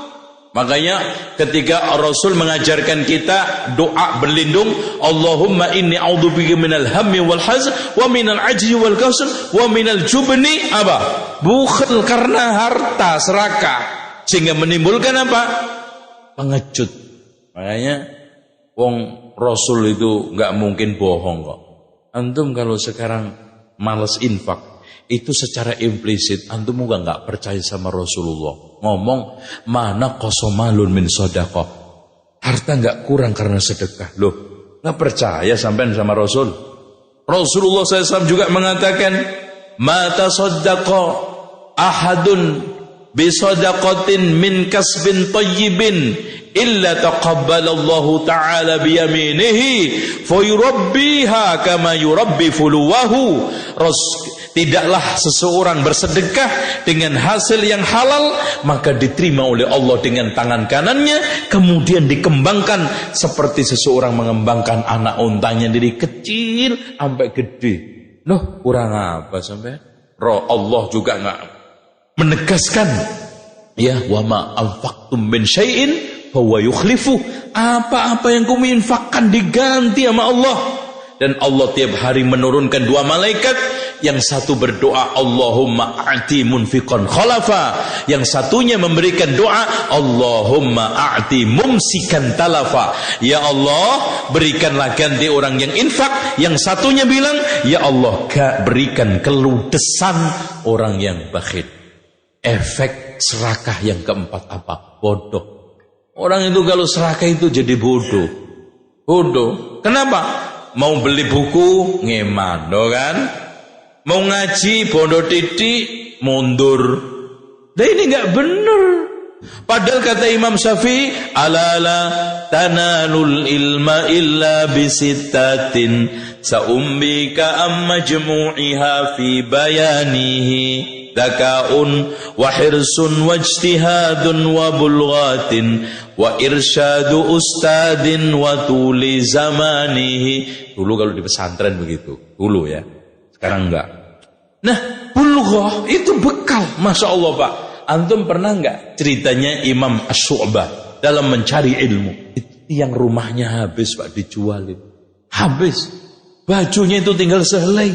Makanya ketika Rasul mengajarkan kita doa berlindung, Allahumma inni a'udzubika minal hammi wal hazn wa minal ajzi wal kasal wa minal jubni apa? Bukhil, karena harta serakah sehingga menimbulkan apa? Pengecut. Makanya wong Rasul itu enggak mungkin bohong kok. Antum kalau sekarang malas infak, itu secara implisit antum juga enggak percaya sama Rasulullah. Ngomong mana qasamalun min shadaqah. Harta enggak kurang karena sedekah. Loh, enggak percaya sampean sama Rasul? Rasulullah SAW juga mengatakan, "Ma tasaddaqa ahadun bi shadaqatin min kasbin thayyibin illa taqabbalallahu ta'ala biyaminihi fayurabbiha kama yurabbi fuluwahu." Tidaklah seseorang bersedekah dengan hasil yang halal maka diterima oleh Allah dengan tangan kanannya, kemudian dikembangkan seperti seseorang mengembangkan anak untanya dari kecil sampai gede. Loh, kurang apa sampai? Allah juga enggak menegaskan ya wa ma anfaqtum min syai'in huwa yukhlifu. Apa-apa yang kamu infakkan diganti sama Allah. Dan Allah tiap hari menurunkan 2 malaikat. Yang satu berdoa, Allahumma a'ti munfiqan khalafa. Yang satunya memberikan doa, Allahumma a'ti mumsikan talafa. Ya Allah, berikanlah ganti orang yang infak. Yang satunya bilang, ya Allah, berikan keludesan orang yang bakhil. Efek serakah yang keempat apa? Bodoh. Orang itu kalau serakah itu jadi bodoh. Bodoh. Kenapa? Mau beli buku, ngeman, kan? Mau ngaji, bodoh titik, mundur. Nah ini enggak benar. Padahal kata Imam Syafi'i, alala tanalul ilma illa bisittatin sa'umbika amma majmu'iha fi bayanihi dakaun wa hirsun wa ijtihadun wa bulghatin wa irsyadu ustadin wa tuli zamanihi. Dulu kalau di pesantren begitu, dulu ya. Sekarang enggak. Nah, bulughah itu bekal. Masya Allah Pak. Antum pernah enggak ceritanya Imam Asy-Syu'bah dalam mencari ilmu? Itu yang rumahnya habis Pak, dijualin. Habis. Bajunya itu tinggal sehelai.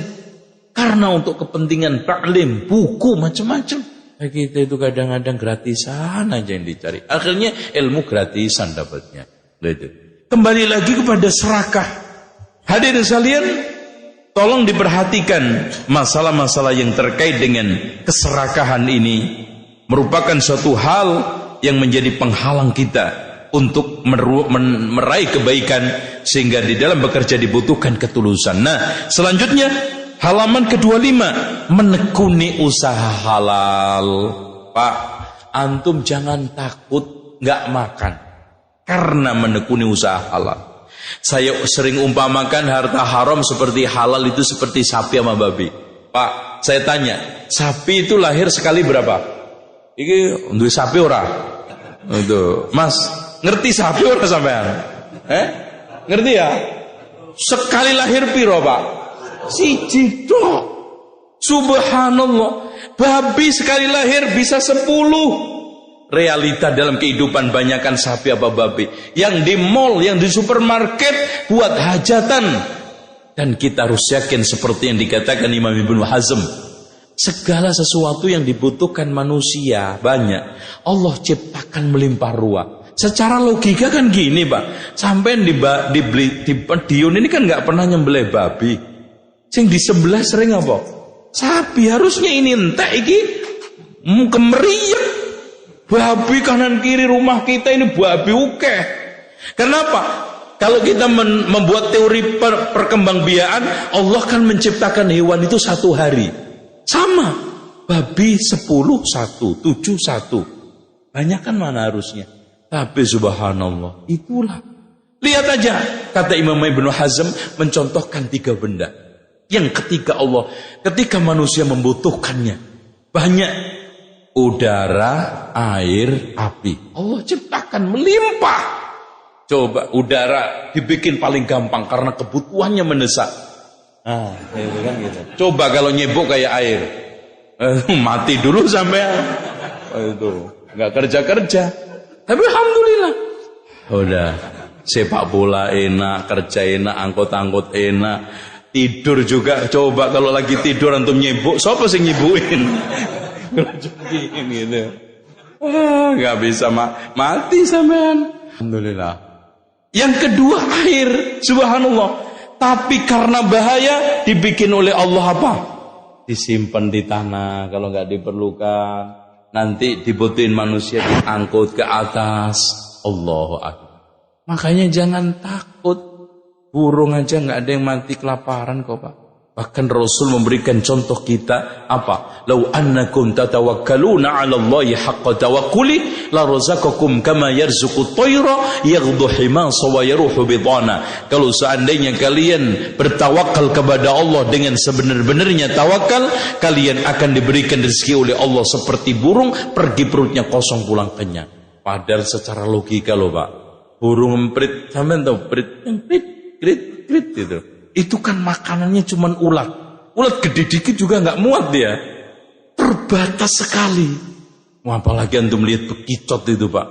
Karena untuk kepentingan taklim, buku macam-macam. Nah, kita itu kadang-kadang gratisan aja yang dicari. Akhirnya ilmu gratisan dapatnya. Kembali lagi kepada serakah. Hadirin sekalian, tolong diperhatikan masalah-masalah yang terkait dengan keserakahan ini merupakan suatu hal yang menjadi penghalang kita untuk meraih kebaikan, sehingga di dalam bekerja dibutuhkan ketulusan. Nah, selanjutnya halaman ke-25, menekuni usaha halal. Pak, antum jangan takut nggak makan karena menekuni usaha halal. Saya sering umpamakan harta haram seperti halal itu seperti sapi sama babi. Pak, saya tanya, sapi itu lahir sekali berapa? Iki untuk sapi ora? Itu, Mas, ngerti sapi ora sampean? Ngerti ya? Sekali lahir piro, Pak? Siji tok. Subhanallah. Babi sekali lahir bisa 10. Realita dalam kehidupan banyakkan sapi apa babi. Yang di mall, yang di supermarket buat hajatan. Dan kita harus yakin seperti yang dikatakan Imam Ibnu Hazm, segala sesuatu yang dibutuhkan manusia banyak, Allah ciptakan melimpah ruah. Secara logika kan gini Pak, sampai di Madiun ini kan nggak pernah nyembelih babi. Sing di sebelah sering apa? Sapi. Harusnya ini entek iki kemeriah. Babi kanan kiri rumah kita ini babi ukeh. Kenapa? Kalau kita membuat teori perkembangbiakan, Allah kan menciptakan hewan itu 1 hari. Sama. Babi 10 1, 7 1. Banyak kan mana harusnya? Tapi subhanallah, itulah. Lihat aja, kata Imam Ibnu Hazm mencontohkan 3 benda. Yang ketika manusia membutuhkannya banyak. Udara, air, api. Allah ciptakan melimpah. Coba udara dibikin paling gampang karena kebutuhannya mendesak. Nah, itu kan gitu. Coba kalau nyebok kayak air, mati dulu sampai itu nggak kerja. Tapi alhamdulillah, udah sepak bola enak, kerja enak, angkot enak, tidur juga. Coba kalau lagi tidur antum nyebok, siapa sih nyebuin? Gitu. Nggak bisa mati sampean. Alhamdulillah. Yang kedua air, subhanallah. Tapi karena bahaya dibikin oleh Allah apa? Disimpan di tanah kalau nggak diperlukan. Nanti dibutuhin manusia diangkut ke atas. Allahu Akbar. Makanya jangan takut. Burung aja nggak ada yang mati kelaparan kok Pak. Bahkan Rasul memberikan contoh kita apa? Lau annakum tatawakkaluna 'ala Allahi haqqa tawakkuli la razaqakum kama yarzuqut tayra yaghdu himasa wa yaruhu bidana. Kalau seandainya kalian bertawakal kepada Allah dengan sebenar-benarnya tawakal, kalian akan diberikan rezeki oleh Allah seperti burung pergi perutnya kosong pulang kenyang. Padahal secara logika loh Pak, burung emprit, sampean tahu prit yang krit itu. Itu kan makanannya cuman ulat. Ulat gede dikit juga nggak muat dia. Terbatas sekali. Apalagi antum lihat bekicot itu Pak.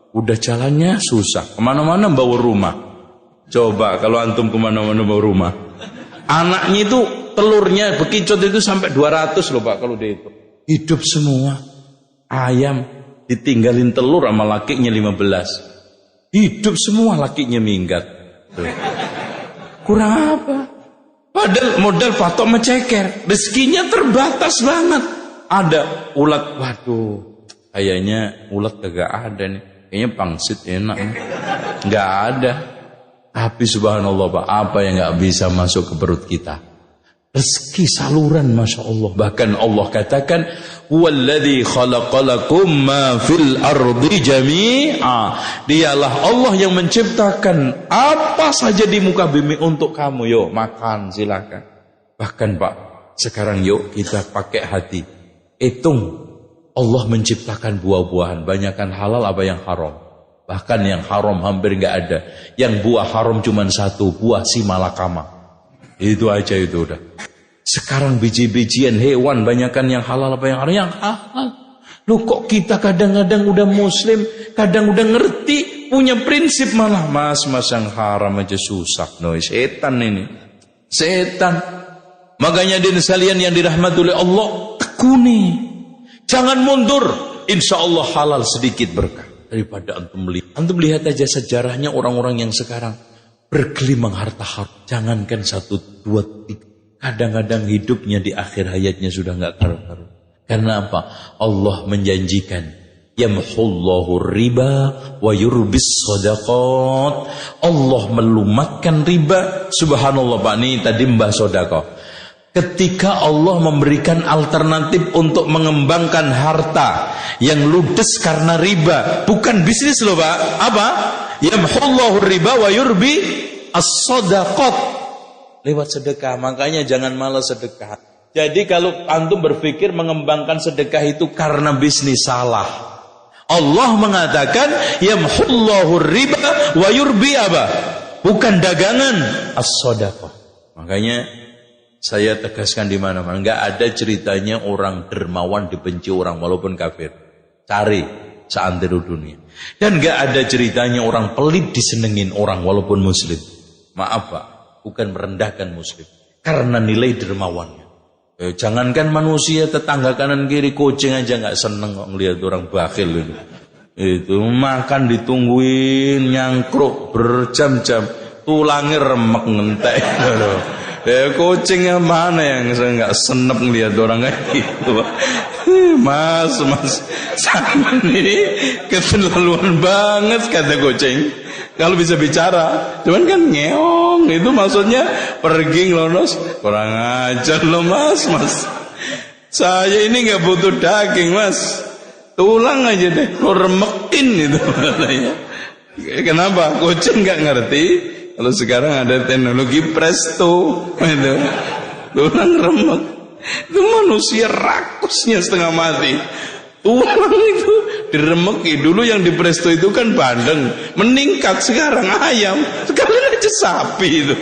Udah jalannya susah, kemana-mana bawa rumah. Coba kalau antum kemana-mana bawa rumah. Anaknya itu telurnya bekicot itu sampai 200 loh Pak kalau dihitung. Hidup semua. Ayam ditinggalin telur sama lakinya 15. Hidup semua lakinya minggat. Tuh. Kurang apa? Padahal modal patok menceker. Rezekinya terbatas banget. Ada ulat, waduh. Kayaknya ulat kagak ada nih. Kayaknya pangsit enak nih. Nggak ada. Tapi subhanallah Pak, apa yang nggak bisa masuk ke perut kita? Rezeki saluran, Masya Allah. Bahkan Allah katakan, Walladzi khalaqalakum ma fil ardi jami'a. Dialah Allah yang menciptakan apa saja di muka bumi untuk kamu. Yuk makan silakan. Bahkan Pak, sekarang yuk kita pakai hati. Hitung. Allah menciptakan buah-buahan, banyakkan halal apa yang haram. Bahkan yang haram hampir nggak ada. Yang buah haram cuma satu, buah si malakama. Itu aja itu udah. Sekarang biji-bijian hewan, banyakkan yang halal apa yang haram? Yang halal. Loh kok kita kadang-kadang udah muslim, kadang udah ngerti, punya prinsip malah mas yang haram aja susah. No, setan ini. Setan. Makanya din sekalian yang dirahmati oleh Allah, tekuni. Jangan mundur, insya Allah halal sedikit berkah daripada antum melihat. Antum lihat aja sejarahnya orang-orang yang sekarang bergelimang harta haram. Jangankan 1, 2, 3. Kadang-kadang hidupnya di akhir hayatnya sudah nggak karu-karu. Karena apa? Allah menjanjikan, yamhullahu riba wa yurbis shadaqat. Allah melumatkan riba. Subhanallah Pak, ini tadi mbah sedekah. Ketika Allah memberikan alternatif untuk mengembangkan harta yang ludes karena riba, bukan bisnis loh Pak. Apa? Yamhullahu riba wa yurbi as-shadaqat. Lewat sedekah. Makanya jangan malas sedekah. Jadi kalau antum berpikir mengembangkan sedekah itu karena bisnis, salah. Allah mengatakan yamhullahu riba wa yurbi apa? Bukan dagangan, as-shadaqah. Makanya saya tegaskan di mana-mana, nggak ada ceritanya orang dermawan dibenci orang walaupun kafir. Cari seantero dunia. Dan nggak ada ceritanya orang pelit disenengin orang walaupun muslim. Maaf Pak, bukan merendahkan muslim, karena nilai dermawannya. Jangankan manusia, tetangga kanan kiri kucing aja nggak seneng kok ngelihat orang bakhil itu. Itu makan ditungguin nyangkruk berjam-jam, tulangnya remek ngentek. Kucingnya mana yang saya nggak senep ngelihat orang kayak gitu. Mas, sama ini keterlaluan banget kata kucing. Kalau bisa bicara, cuman kan ngeong, itu maksudnya pergi ngelonos. Kurang ajar lo mas. Saya ini nggak butuh daging mas, tulang aja deh, lo remekin itu katanya. Kenapa? Kucing nggak ngerti. Kalau sekarang ada teknologi presto, itu tulang remek. Itu manusia rakusnya setengah mati. Tulang itu diremeki. Dulu yang di presto itu kan bandeng, meningkat sekarang ayam, sekalian aja sapi itu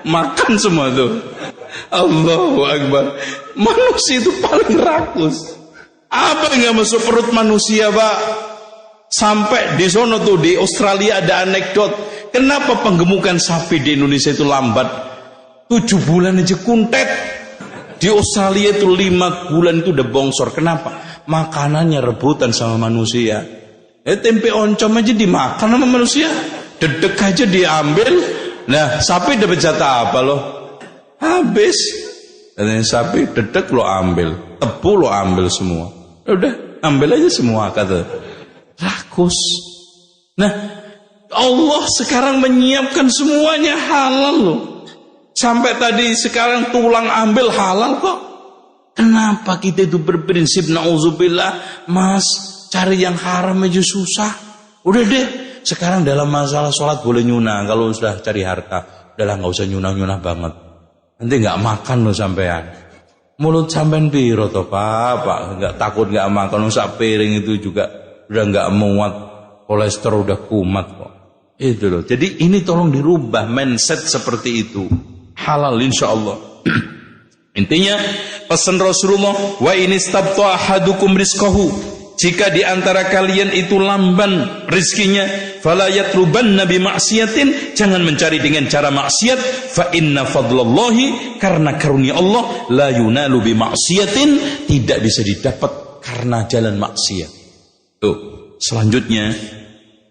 makan semua tuh. Allahu Akbar. Manusia itu paling rakus. Apa yang gak masuk perut manusia Pak? Sampai di sono tuh di Australia ada anekdot. Kenapa penggemukan sapi di Indonesia itu lambat? 7 bulan aja kuntet. Di Australia itu 5 bulan itu udah bongsor. Kenapa? Makanannya rebutan sama manusia. Tempe oncom aja dimakan sama manusia. Dedek aja diambil. Nah, sapi dapat jatah apa loh? Habis. Dan sapi dedek lo ambil, tebu lo ambil semua. Udah, ambil aja semua kata. Rakus. Nah, Allah sekarang menyiapkan semuanya halal loh. Sampai tadi sekarang tulang ambil halal kok. Kenapa kita itu berprinsip na'udzubillah, mas, cari yang haram aja susah. Udah deh, sekarang dalam masalah sholat boleh nyunah. Kalau sudah cari harta, udahlah gak usah nyunah-nyunah banget. Nanti gak makan loh sampean. Mulut sampean piro toh Pak, gak takut gak makan. Sak piring itu juga udah gak muat, kolesterol udah kumat kok. Itu loh. Jadi ini tolong dirubah mindset seperti itu. Halal insyaallah. Intinya pesan Rasulullah, wa inistabta ahadukum rizqahu. jika di antara kalian itu lamban rizkinya, fala yatlubanna bi ma'siyatin, jangan mencari dengan cara maksiat, fa inna fadlallahi, karena karunia Allah, la yunalu bi ma'siyatin, tidak bisa didapat karena jalan maksiat. Tuh, selanjutnya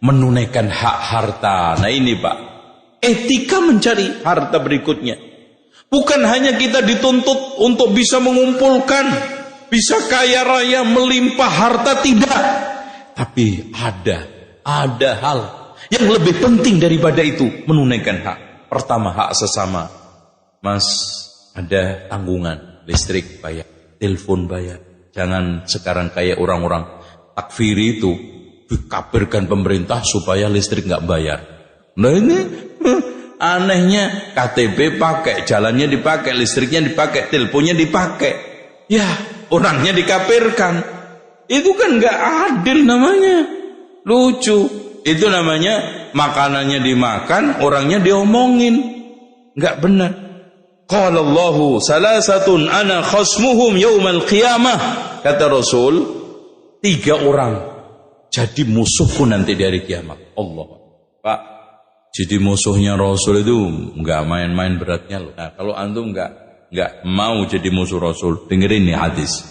menunaikan hak harta. Nah ini Pak, etika mencari harta berikutnya. Bukan hanya kita dituntut untuk bisa mengumpulkan, bisa kaya raya, melimpah harta, tidak. Tapi ada hal yang lebih penting daripada itu, menunaikan hak. Pertama, hak sesama. Mas, ada tanggungan, listrik bayar, telepon bayar. Jangan sekarang kayak orang-orang takfiri itu, dikabarkan pemerintah supaya listrik nggak bayar. Nah ini anehnya, KTP pakai, jalannya dipakai, listriknya dipakai, teleponnya dipakai. Ya, orangnya dikafirkan. Itu kan nggak adil namanya. Lucu. Itu namanya makanannya dimakan, orangnya diomongin. Nggak benar. Qala Allahu salasatun ana khasmuhum yaumal qiyamah. Kata Rasul, 3 orang jadi musuhku nanti di hari kiamat. Allah. Pak, jadi musuhnya Rasul itu nggak main-main beratnya loh. Nah, kalau antum nggak mau jadi musuh Rasul, dengerin nih hadis.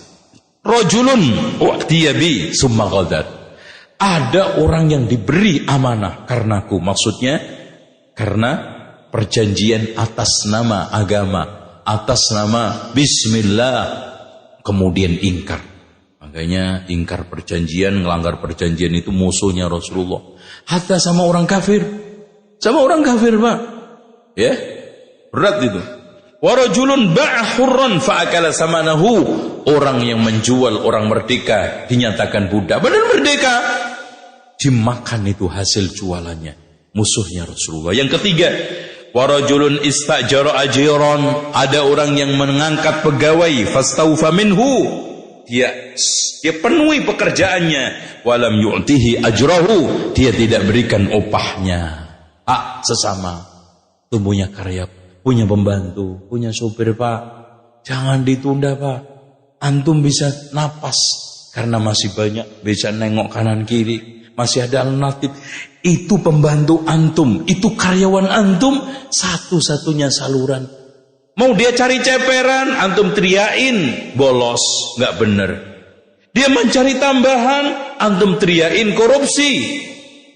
Rajulun u'tiya bi summa ghadar. Ada orang yang diberi amanah karenaku, maksudnya karena perjanjian atas nama agama, atas nama bismillah, kemudian ingkar. Makanya ingkar perjanjian, ngelanggar perjanjian itu musuhnya Rasulullah. Hatta sama orang kafir. Sama orang kafir, Pak. Ya. Berat itu. Wa rajulun ba'a hurran fa'akala samanahu. Orang yang menjual orang merdeka dinyatakan budak, padahal merdeka, dimakan itu hasil jualannya. Musuhnya Rasulullah. Yang ketiga, wa rajulun istajara ajran. Ada orang yang mengangkat pegawai, fastaufa minhu. Dia penuhi pekerjaannya, walam yu'tihi ajrahu. Dia tidak berikan upahnya. Hak sesama. Tumbuhnya karya, punya pembantu, punya supir, Pak, jangan ditunda, Pak. Antum bisa napas karena masih banyak, bisa nengok kanan kiri, masih ada alternatif. Itu pembantu antum, itu karyawan antum, satu-satunya saluran. Mau dia cari ceperan, antum teriakin bolos, nggak bener. Dia mencari tambahan, antum teriakin korupsi.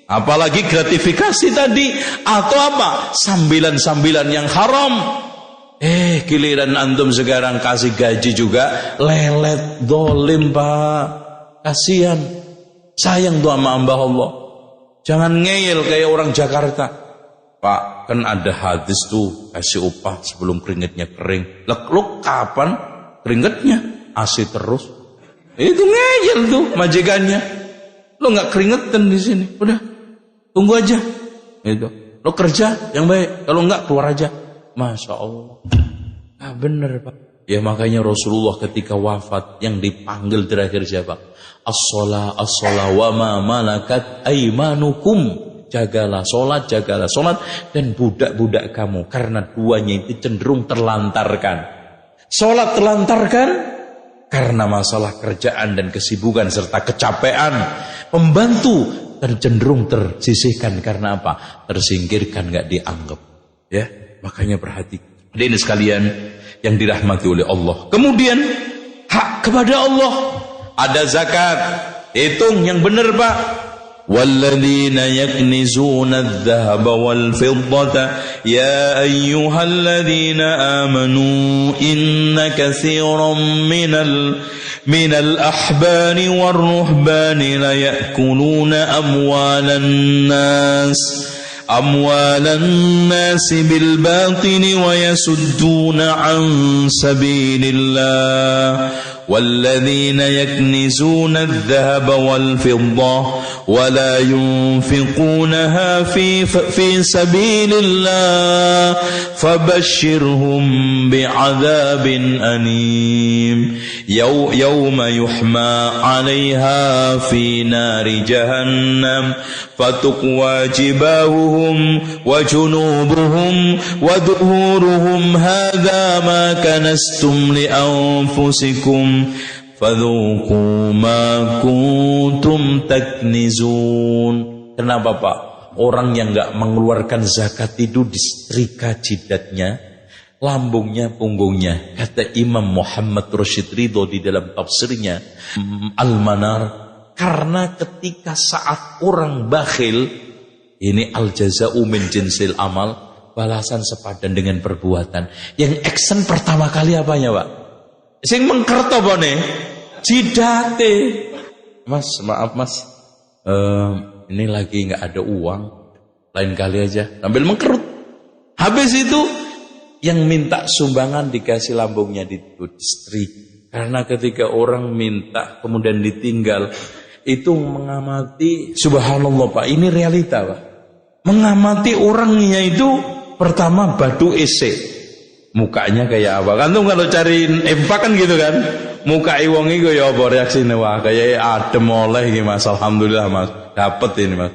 Apalagi gratifikasi tadi, atau apa? Sambilan-sambilan yang haram. Giliran antum sekarang kasih gaji juga lelet, dolim, Pak. Kasihan. Sayang tuh sama hamba Allah. Jangan ngeyel kayak orang Jakarta. Pak, kan ada hadis tuh, kasih upah sebelum keringetnya kering. Lu kapan keringetnya? Asih terus. Itu ngeyel tuh majikannya. Lu nggak keringetan di sini. Udah, tunggu aja. Itu. Lu kerja yang baik. Kalau nggak, keluar aja. Masya Allah. Ah, bener, Pak. Ya makanya Rasulullah ketika wafat yang dipanggil terakhir siapa? As-sholah, as-sholah wa ma malakat aimanukum. Jagalah sholat, dan budak-budak kamu. Karena duanya itu cenderung terlantarkan. Sholat terlantarkan karena masalah kerjaan dan kesibukan serta kecapean. Pembantu cenderung tersisihkan karena apa? Tersingkirkan, gak dianggap. Ya, makanya perhatikan. Ini sekalian yang dirahmati oleh Allah. Kemudian hak kepada Allah. Ada zakat. Hitung yang benar, Pak. وَالَّذِينَ يَكْنِزُونَ الذَّهَبَ وَالْفِضَّةَ يَا أَيُّهَا الَّذِينَ آمَنُوا إِنَّ كَثِيرًا مِنَ الْأَحْبَارِ وَالرُّهْبَانِ لَيَأْكُلُونَ أموال الناس بالباطل ويصدون عن سبيل الله والذين يكنزون الذهب والفضة ولا ينفقونها في سبيل الله فبشرهم بعذاب أليم يوم يحمى عليها في نار جهنم فتقوى جباههم وجنوبهم وظهورهم هذا ما كنزتم لأنفسكم fadzuqu ma kuntum taknizun. Kenapa Pak? Orang yang enggak mengeluarkan zakat itu disetrika jidatnya, lambungnya, punggungnya. Kata Imam Muhammad Rashid Ridho di dalam tafsirnya Al-Manar, karena ketika saat orang bakhil, ini al-jaza'u min jinsil amal, balasan sepadan dengan perbuatan. Yang action pertama kali apanya Pak? Sing mengkerto bone jidate. Mas, maaf Mas, ini lagi nggak ada uang, lain kali aja, sambil mengkerut. Habis itu yang minta sumbangan dikasih lambungnya distrik. Karena ketika orang minta kemudian ditinggal, itu mengamati, subhanallah Pak, ini realita Pak. Mengamati orangnya itu pertama badu ese, mukanya kayak apa? Kan tuh kalau cari infak kan gitu kan, muka iwongi gue ya apa reaksinya, wah kayak adem oleh gitu Mas, alhamdulillah Mas, dapet ini Mas.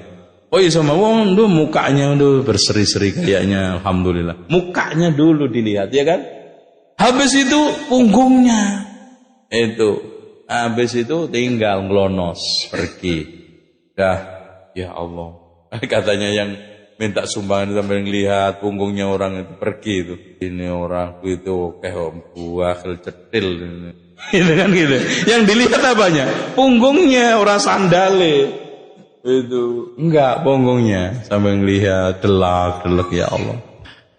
Oh iya sama wong tuh mukanya tuh berseri-seri kayaknya, alhamdulillah. Mukanya dulu dilihat ya kan. Habis itu punggungnya itu, habis itu tinggal ngelonos pergi. Dah, ya Allah. Katanya yang minta sumbangan sambil ngelihat punggungnya orang itu pergi itu. Ini orang itu kayak buah cetil ini. Itu kan gitu. Yang dilihat apanya? Punggungnya, orang sandale. Itu enggak punggungnya, sambil ngelihat delak ya Allah.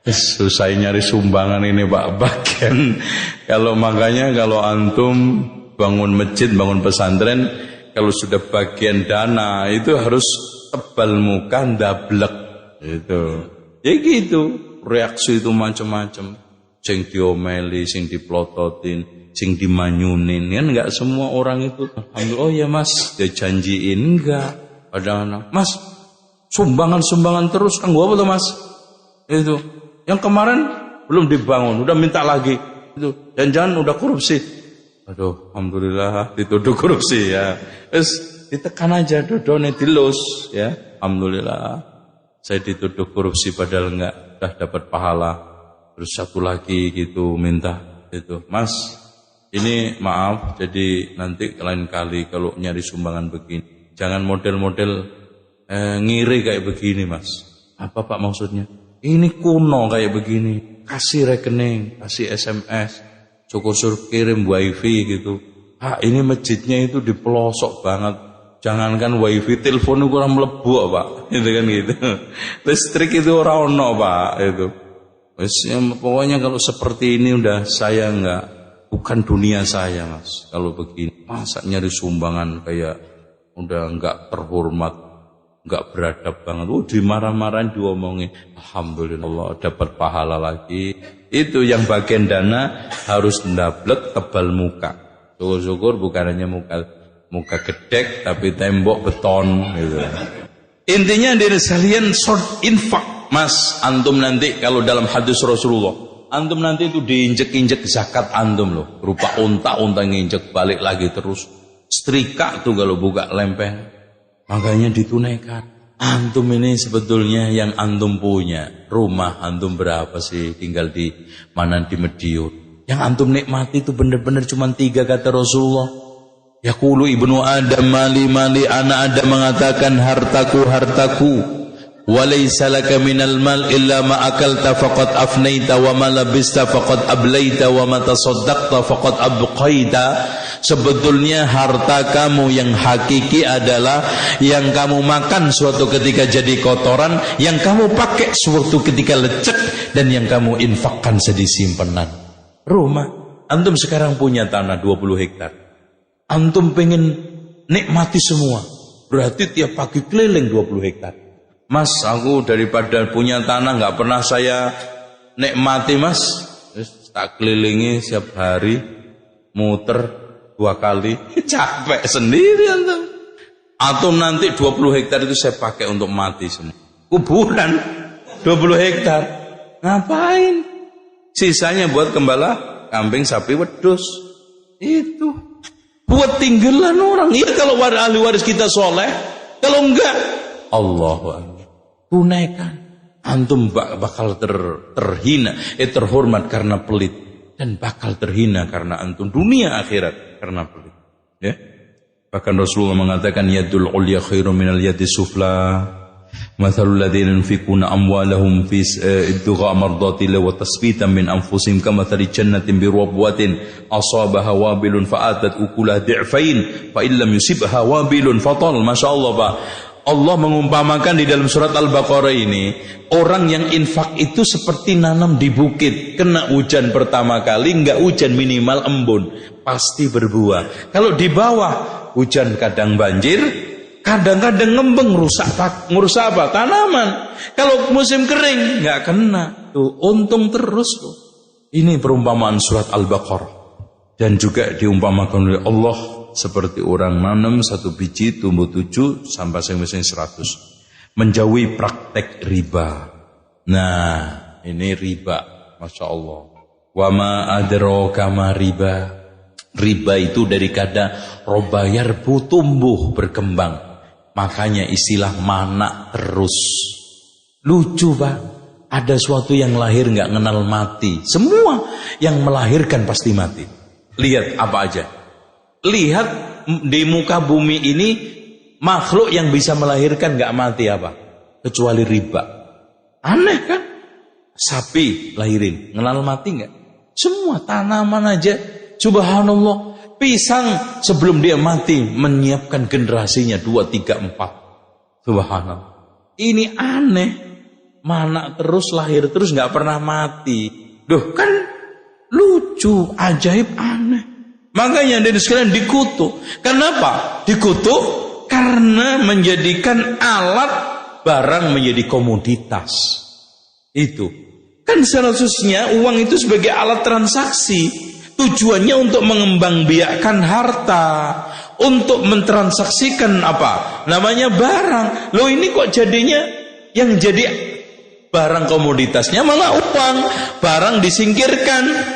Susah nyari sumbangan ini Pak, bagian kalau makanya kalau antum bangun masjid, bangun pesantren, kalau sudah bagian dana itu harus tebal muka ndablek itu. Ya gitu, reaksi itu macam-macam. Sing diomeli, sing diplototin, sing dimanyunin, kan enggak semua orang itu. Alhamdulillah, oh ya Mas, dia janjiin enggak. Ada anak, Mas, sumbangan terus, kan gua apa tuh Mas? Itu, yang kemarin belum dibangun, udah minta lagi. Itu, jangan-jangan udah korupsi. Aduh, alhamdulillah dituduh korupsi ya. Terus ditekan aja, dodone dilus ya. Alhamdulillah, saya dituduh korupsi padahal enggak, udah dapat pahala. Terus satu lagi gitu minta, itu, Mas, ini maaf, jadi nanti lain kali kalau nyari sumbangan begini. Jangan model-model ngiri kayak begini Mas. Apa Pak maksudnya? Ini kuno kayak begini. Kasih rekening, kasih SMS, syukur-syukur kirim wifi gitu. Ini masjidnya itu di pelosok banget. Jangankan wifi, telepon itu kurang melebu Pak. Itu kan gitu. Listrik itu orang ono Pak. Itu. Pokoknya kalau seperti ini udah saya enggak, bukan dunia saya Mas. Kalau begini, masa nyari sumbangan kayak udah enggak terhormat, enggak beradab banget. Dimarah-marahin, diomongin. Alhamdulillah dapat pahala lagi. Itu yang bagian dana harus ndablek tebal muka. Syukur-syukur bukan hanya muka gedek tapi tembok beton gitu. Intinya dari sekalian short infak Mas, antum nanti kalau dalam hadis Rasulullah, antum nanti itu diinjek-injek zakat antum loh, berupa unta-unta nginjek balik lagi terus. Setrika tuh kalau buka lempeng, makanya ditunaikan. Antum ini sebetulnya yang antum punya rumah antum berapa sih, tinggal di mana, di Medion. Yang antum nikmati itu benar-benar cuma 3 kata Rasulullah. Yaqulu ibnu Adam mali, anak Adam mengatakan hartaku. Walaysa laka minal mal illa ma akalta faqad afnaita wa ma labista faqad ablaita wa ma tasaddaqta faqad abqaita. Sebetulnya harta kamu yang hakiki adalah yang kamu makan suatu ketika jadi kotoran, yang kamu pakai suatu ketika lecek, dan yang kamu infakkan sedih simpenan. Rumah antum sekarang punya tanah 20 hektar. Antum pengen nikmati semua, berarti tiap pagi keliling 20 hektar. Mas, aku daripada punya tanah nggak pernah saya nikmati Mas, terus tak kelilingi setiap hari, muter 2 kali, capek sendiri antum. Atau nanti 20 hektar itu saya pakai untuk mati semua. Kuburan 20 hektar, ngapain? Sisanya buat gembala kambing, sapi, wedhus. Itu buat tinggalan orang. Iya kalau ahli waris kita soleh, kalau enggak, Allahu Akbar. Tunaikan, antum bakal terhina, terhormat karena pelit, dan bakal terhina karena antum dunia akhirat karena pelit. Ya. Bahkan Rasulullah mengatakan yadul ulya khairum minal yadis sufla. Mathalul ladzina yunfikuna amwalahum fi ibtigha mardatillah wa tasbitan min anfusihim kamathali jannatin birabwatin asabaha wabilun fa'atat ukulaha di'fain fa illam yusibha wabilun fatal. Masyaallah, Pak. Allah mengumpamakan di dalam surat Al-Baqarah ini, orang yang infak itu seperti nanam di bukit, kena hujan pertama kali, enggak hujan minimal embun, pasti berbuah. Kalau di bawah hujan kadang banjir, kadang-kadang ngembeng, rusak apa? Tanaman. Kalau musim kering enggak kena. Tuh, untung terus tuh. Ini perumpamaan surat Al-Baqarah. Dan juga diumpamakan oleh Allah seperti orang nanam satu biji tumbuh 7 sampai 100. Menjauhi praktek riba. Nah, ini riba, Masya Allah. Wa ma adraka ma riba. Riba itu dari kata roba yarbu, tumbuh, berkembang. Makanya istilah mana terus. Lucu, Pak. Ada suatu yang lahir nggak kenal mati. Semua yang melahirkan pasti mati. Lihat apa aja. Lihat di muka bumi ini makhluk yang bisa melahirkan nggak mati apa? Kecuali riba. Aneh kan? Sapi lahirin, kenal mati nggak? Semua tanaman aja. Subhanallah. Pisang sebelum dia mati menyiapkan generasinya 2, 3, 4. Subhanallah. Ini aneh. Mana terus lahir terus nggak pernah mati. Duh, kan lucu, ajaib, aneh. Makanya dari sekalian dikutuk. Kenapa? Dikutuk karena menjadikan alat barang menjadi komoditas. Itu. Kan seharusnya uang itu sebagai alat transaksi. Tujuannya untuk mengembangbiakkan harta, untuk mentransaksikan apa? Namanya barang. Loh, ini kok jadinya yang jadi barang komoditasnya malah uang. Barang disingkirkan.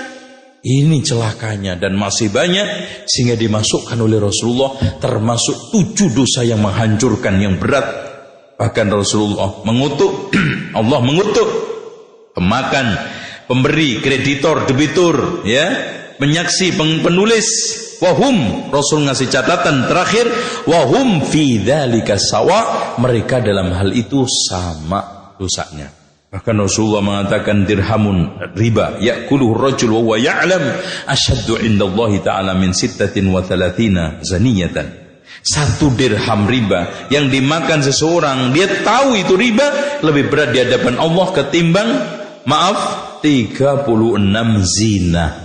Ini celakanya dan masih banyak sehingga dimasukkan oleh Rasulullah termasuk 7 dosa yang menghancurkan yang berat. Bahkan Rasulullah mengutuk, Allah mengutuk pemakan, pemberi, kreditor, debitur, ya, penyaksi, penulis. Wahum, Rasul ngasih catatan terakhir, wahum fi dzalika sawa, mereka dalam hal itu sama dosanya. Bahkan Rasulullah mengatakan dirhamun riba ya'kuluhu ar-rajul wa huwa ya'lam asyaddu 'indallahi ta'ala min 36 zaniyatan. 1 dirham riba yang dimakan seseorang, dia tahu itu riba, lebih berat di hadapan Allah ketimbang 36 zina.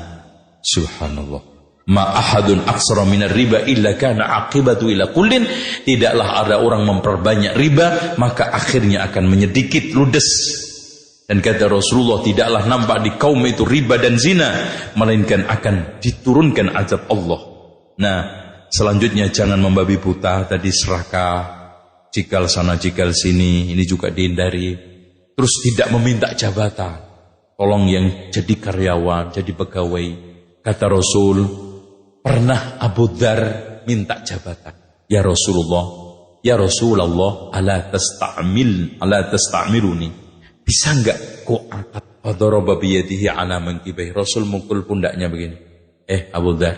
Subhanallah. Ma ahadun aksara minar riba illa kana aqibatu ila kullin. Tidaklah ada orang memperbanyak riba maka akhirnya akan menyedikit, ludes. Dan kata Rasulullah, tidaklah nampak di kaum itu riba dan zina, melainkan akan diturunkan azab Allah. Nah, selanjutnya jangan membabi buta. Tadi serakah, cikal sana cikal sini, ini juga dihindari. Terus tidak meminta jabatan. Tolong yang jadi karyawan, jadi pegawai. Kata Rasul, pernah Abu Dzar minta jabatan. Ya Rasulullah, ala tasta'miluni. Bisa enggak kau angkat? Fadaraba biyadihi ala mankibai. Rasul mukul pundaknya begini. Abu Dzar,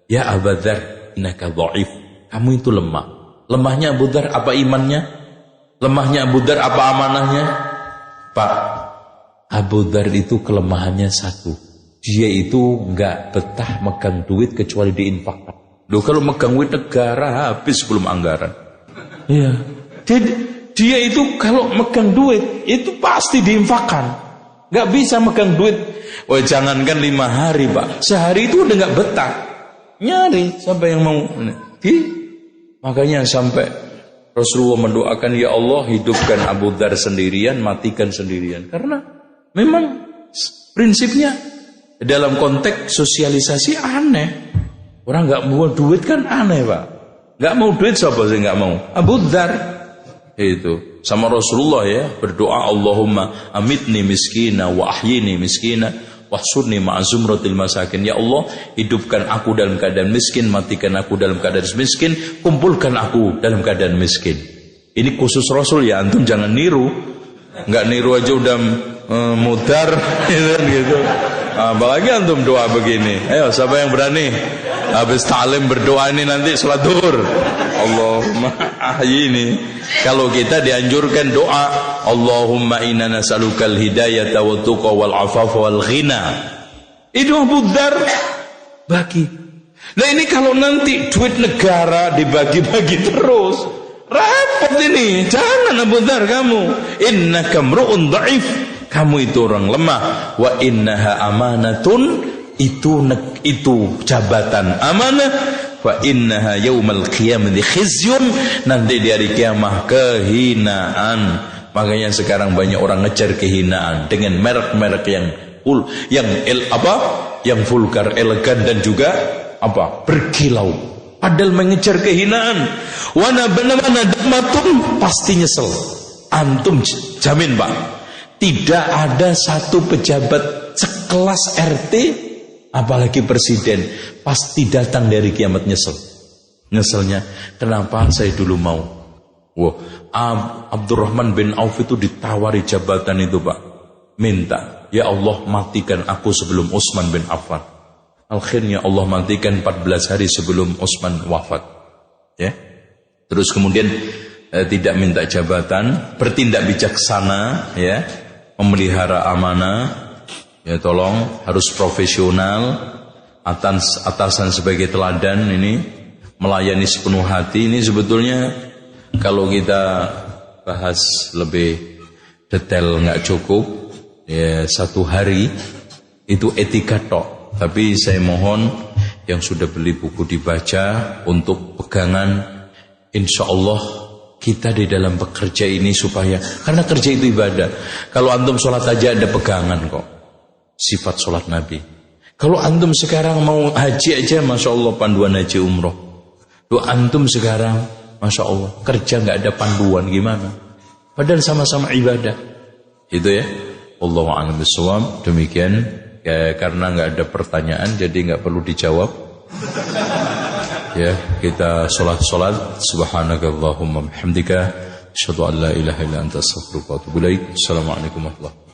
ya Abu Dzar, innaka dhaif. Kamu itu lemah. Lemahnya Abu Dzar apa imannya? Lemahnya Abu Dzar apa amanahnya? Pak, Abu Dzar itu kelemahannya satu. Dia itu enggak betah megang duit kecuali diinfakkan. Loh, kalau megang duit negara habis sebelum anggaran. Iya. Dia itu kalau megang duit itu pasti diinfakkan. Gak bisa megang duit. Oh, jangankan 5 hari, Pak. Sehari itu udah gak betah. Nyari siapa yang mau. Makanya sampai Rasulullah mendoakan, ya Allah, hidupkan Abu Dzar sendirian, matikan sendirian. Karena memang prinsipnya dalam konteks sosialisasi aneh. Orang gak mau duit kan aneh, Pak. Gak mau duit siapa sih gak mau? Abu Dzar. Itu sama Rasulullah ya, berdoa, Allahumma amitni miskina wa ahyini miskina wahsurni ma'azumratil masakin. Ya Allah, hidupkan aku dalam keadaan miskin, matikan aku dalam keadaan miskin, kumpulkan aku dalam keadaan miskin. Ini khusus Rasul ya, antum jangan niru. Enggak niru aja udah mudar gitu. Apalagi antum doa begini. Ayo, siapa yang berani? Habis ta'lim berdoa ini nanti sholat duhur. Allahumma ahyini. Kalau kita dianjurkan doa, Allahumma inna nas'alukal hidayata wa tuqa wal afafa wal ghina. Itu Abu Dzar bagi. Nah ini kalau nanti duit negara dibagi-bagi terus, repot ini. Jangan Abu Dzar kamu. Innaka mru'un dha'if. Kamu itu orang lemah. Wa innaha amanatun. Itu jabatan amanah. Wa innaha yaumal qiyamati khizyun. Nanti di hari kiamat kehinaan. Makanya sekarang banyak orang ngejar kehinaan dengan merek-merek yang vulgar, elegan dan juga berkilau. Padahal mengejar kehinaan. Wana nadmatun pasti nyesel. Antum jamin Pak, tidak ada satu pejabat sekelas RT apalagi presiden pasti datang dari kiamat nyeselnya kenapa saya dulu mau. Abdurrahman bin Auf itu ditawari jabatan itu Pak, minta ya Allah matikan aku sebelum Utsman bin Affan. Akhirnya Allah matikan 14 hari sebelum Utsman wafat ya. Terus kemudian tidak minta jabatan, bertindak bijaksana ya, memelihara amanah. Ya tolong harus profesional, atasan sebagai teladan ini, melayani sepenuh hati. Ini sebetulnya kalau kita bahas lebih detail nggak cukup ya, 1 hari itu etika tok. Tapi saya mohon yang sudah beli buku dibaca untuk pegangan. Insya Allah kita di dalam bekerja ini supaya, karena kerja itu ibadah. Kalau antum sholat aja ada pegangan kok, sifat sholat Nabi. Kalau antum sekarang mau haji aja, Masya Allah panduan haji umroh. Tuh antum sekarang Masya Allah kerja gak ada panduan gimana, padahal sama-sama ibadah. Itu ya, Allahu a'lam bishawab. Demikian ya, karena gak ada pertanyaan jadi gak perlu dijawab. Ya, kita sholat. Subhanakallahumma bihamdika asyhadu an la ilaha illa anta astaghfiruka wa atubu ilaik. Assalamualaikum warahmatullahi wabarakatuh.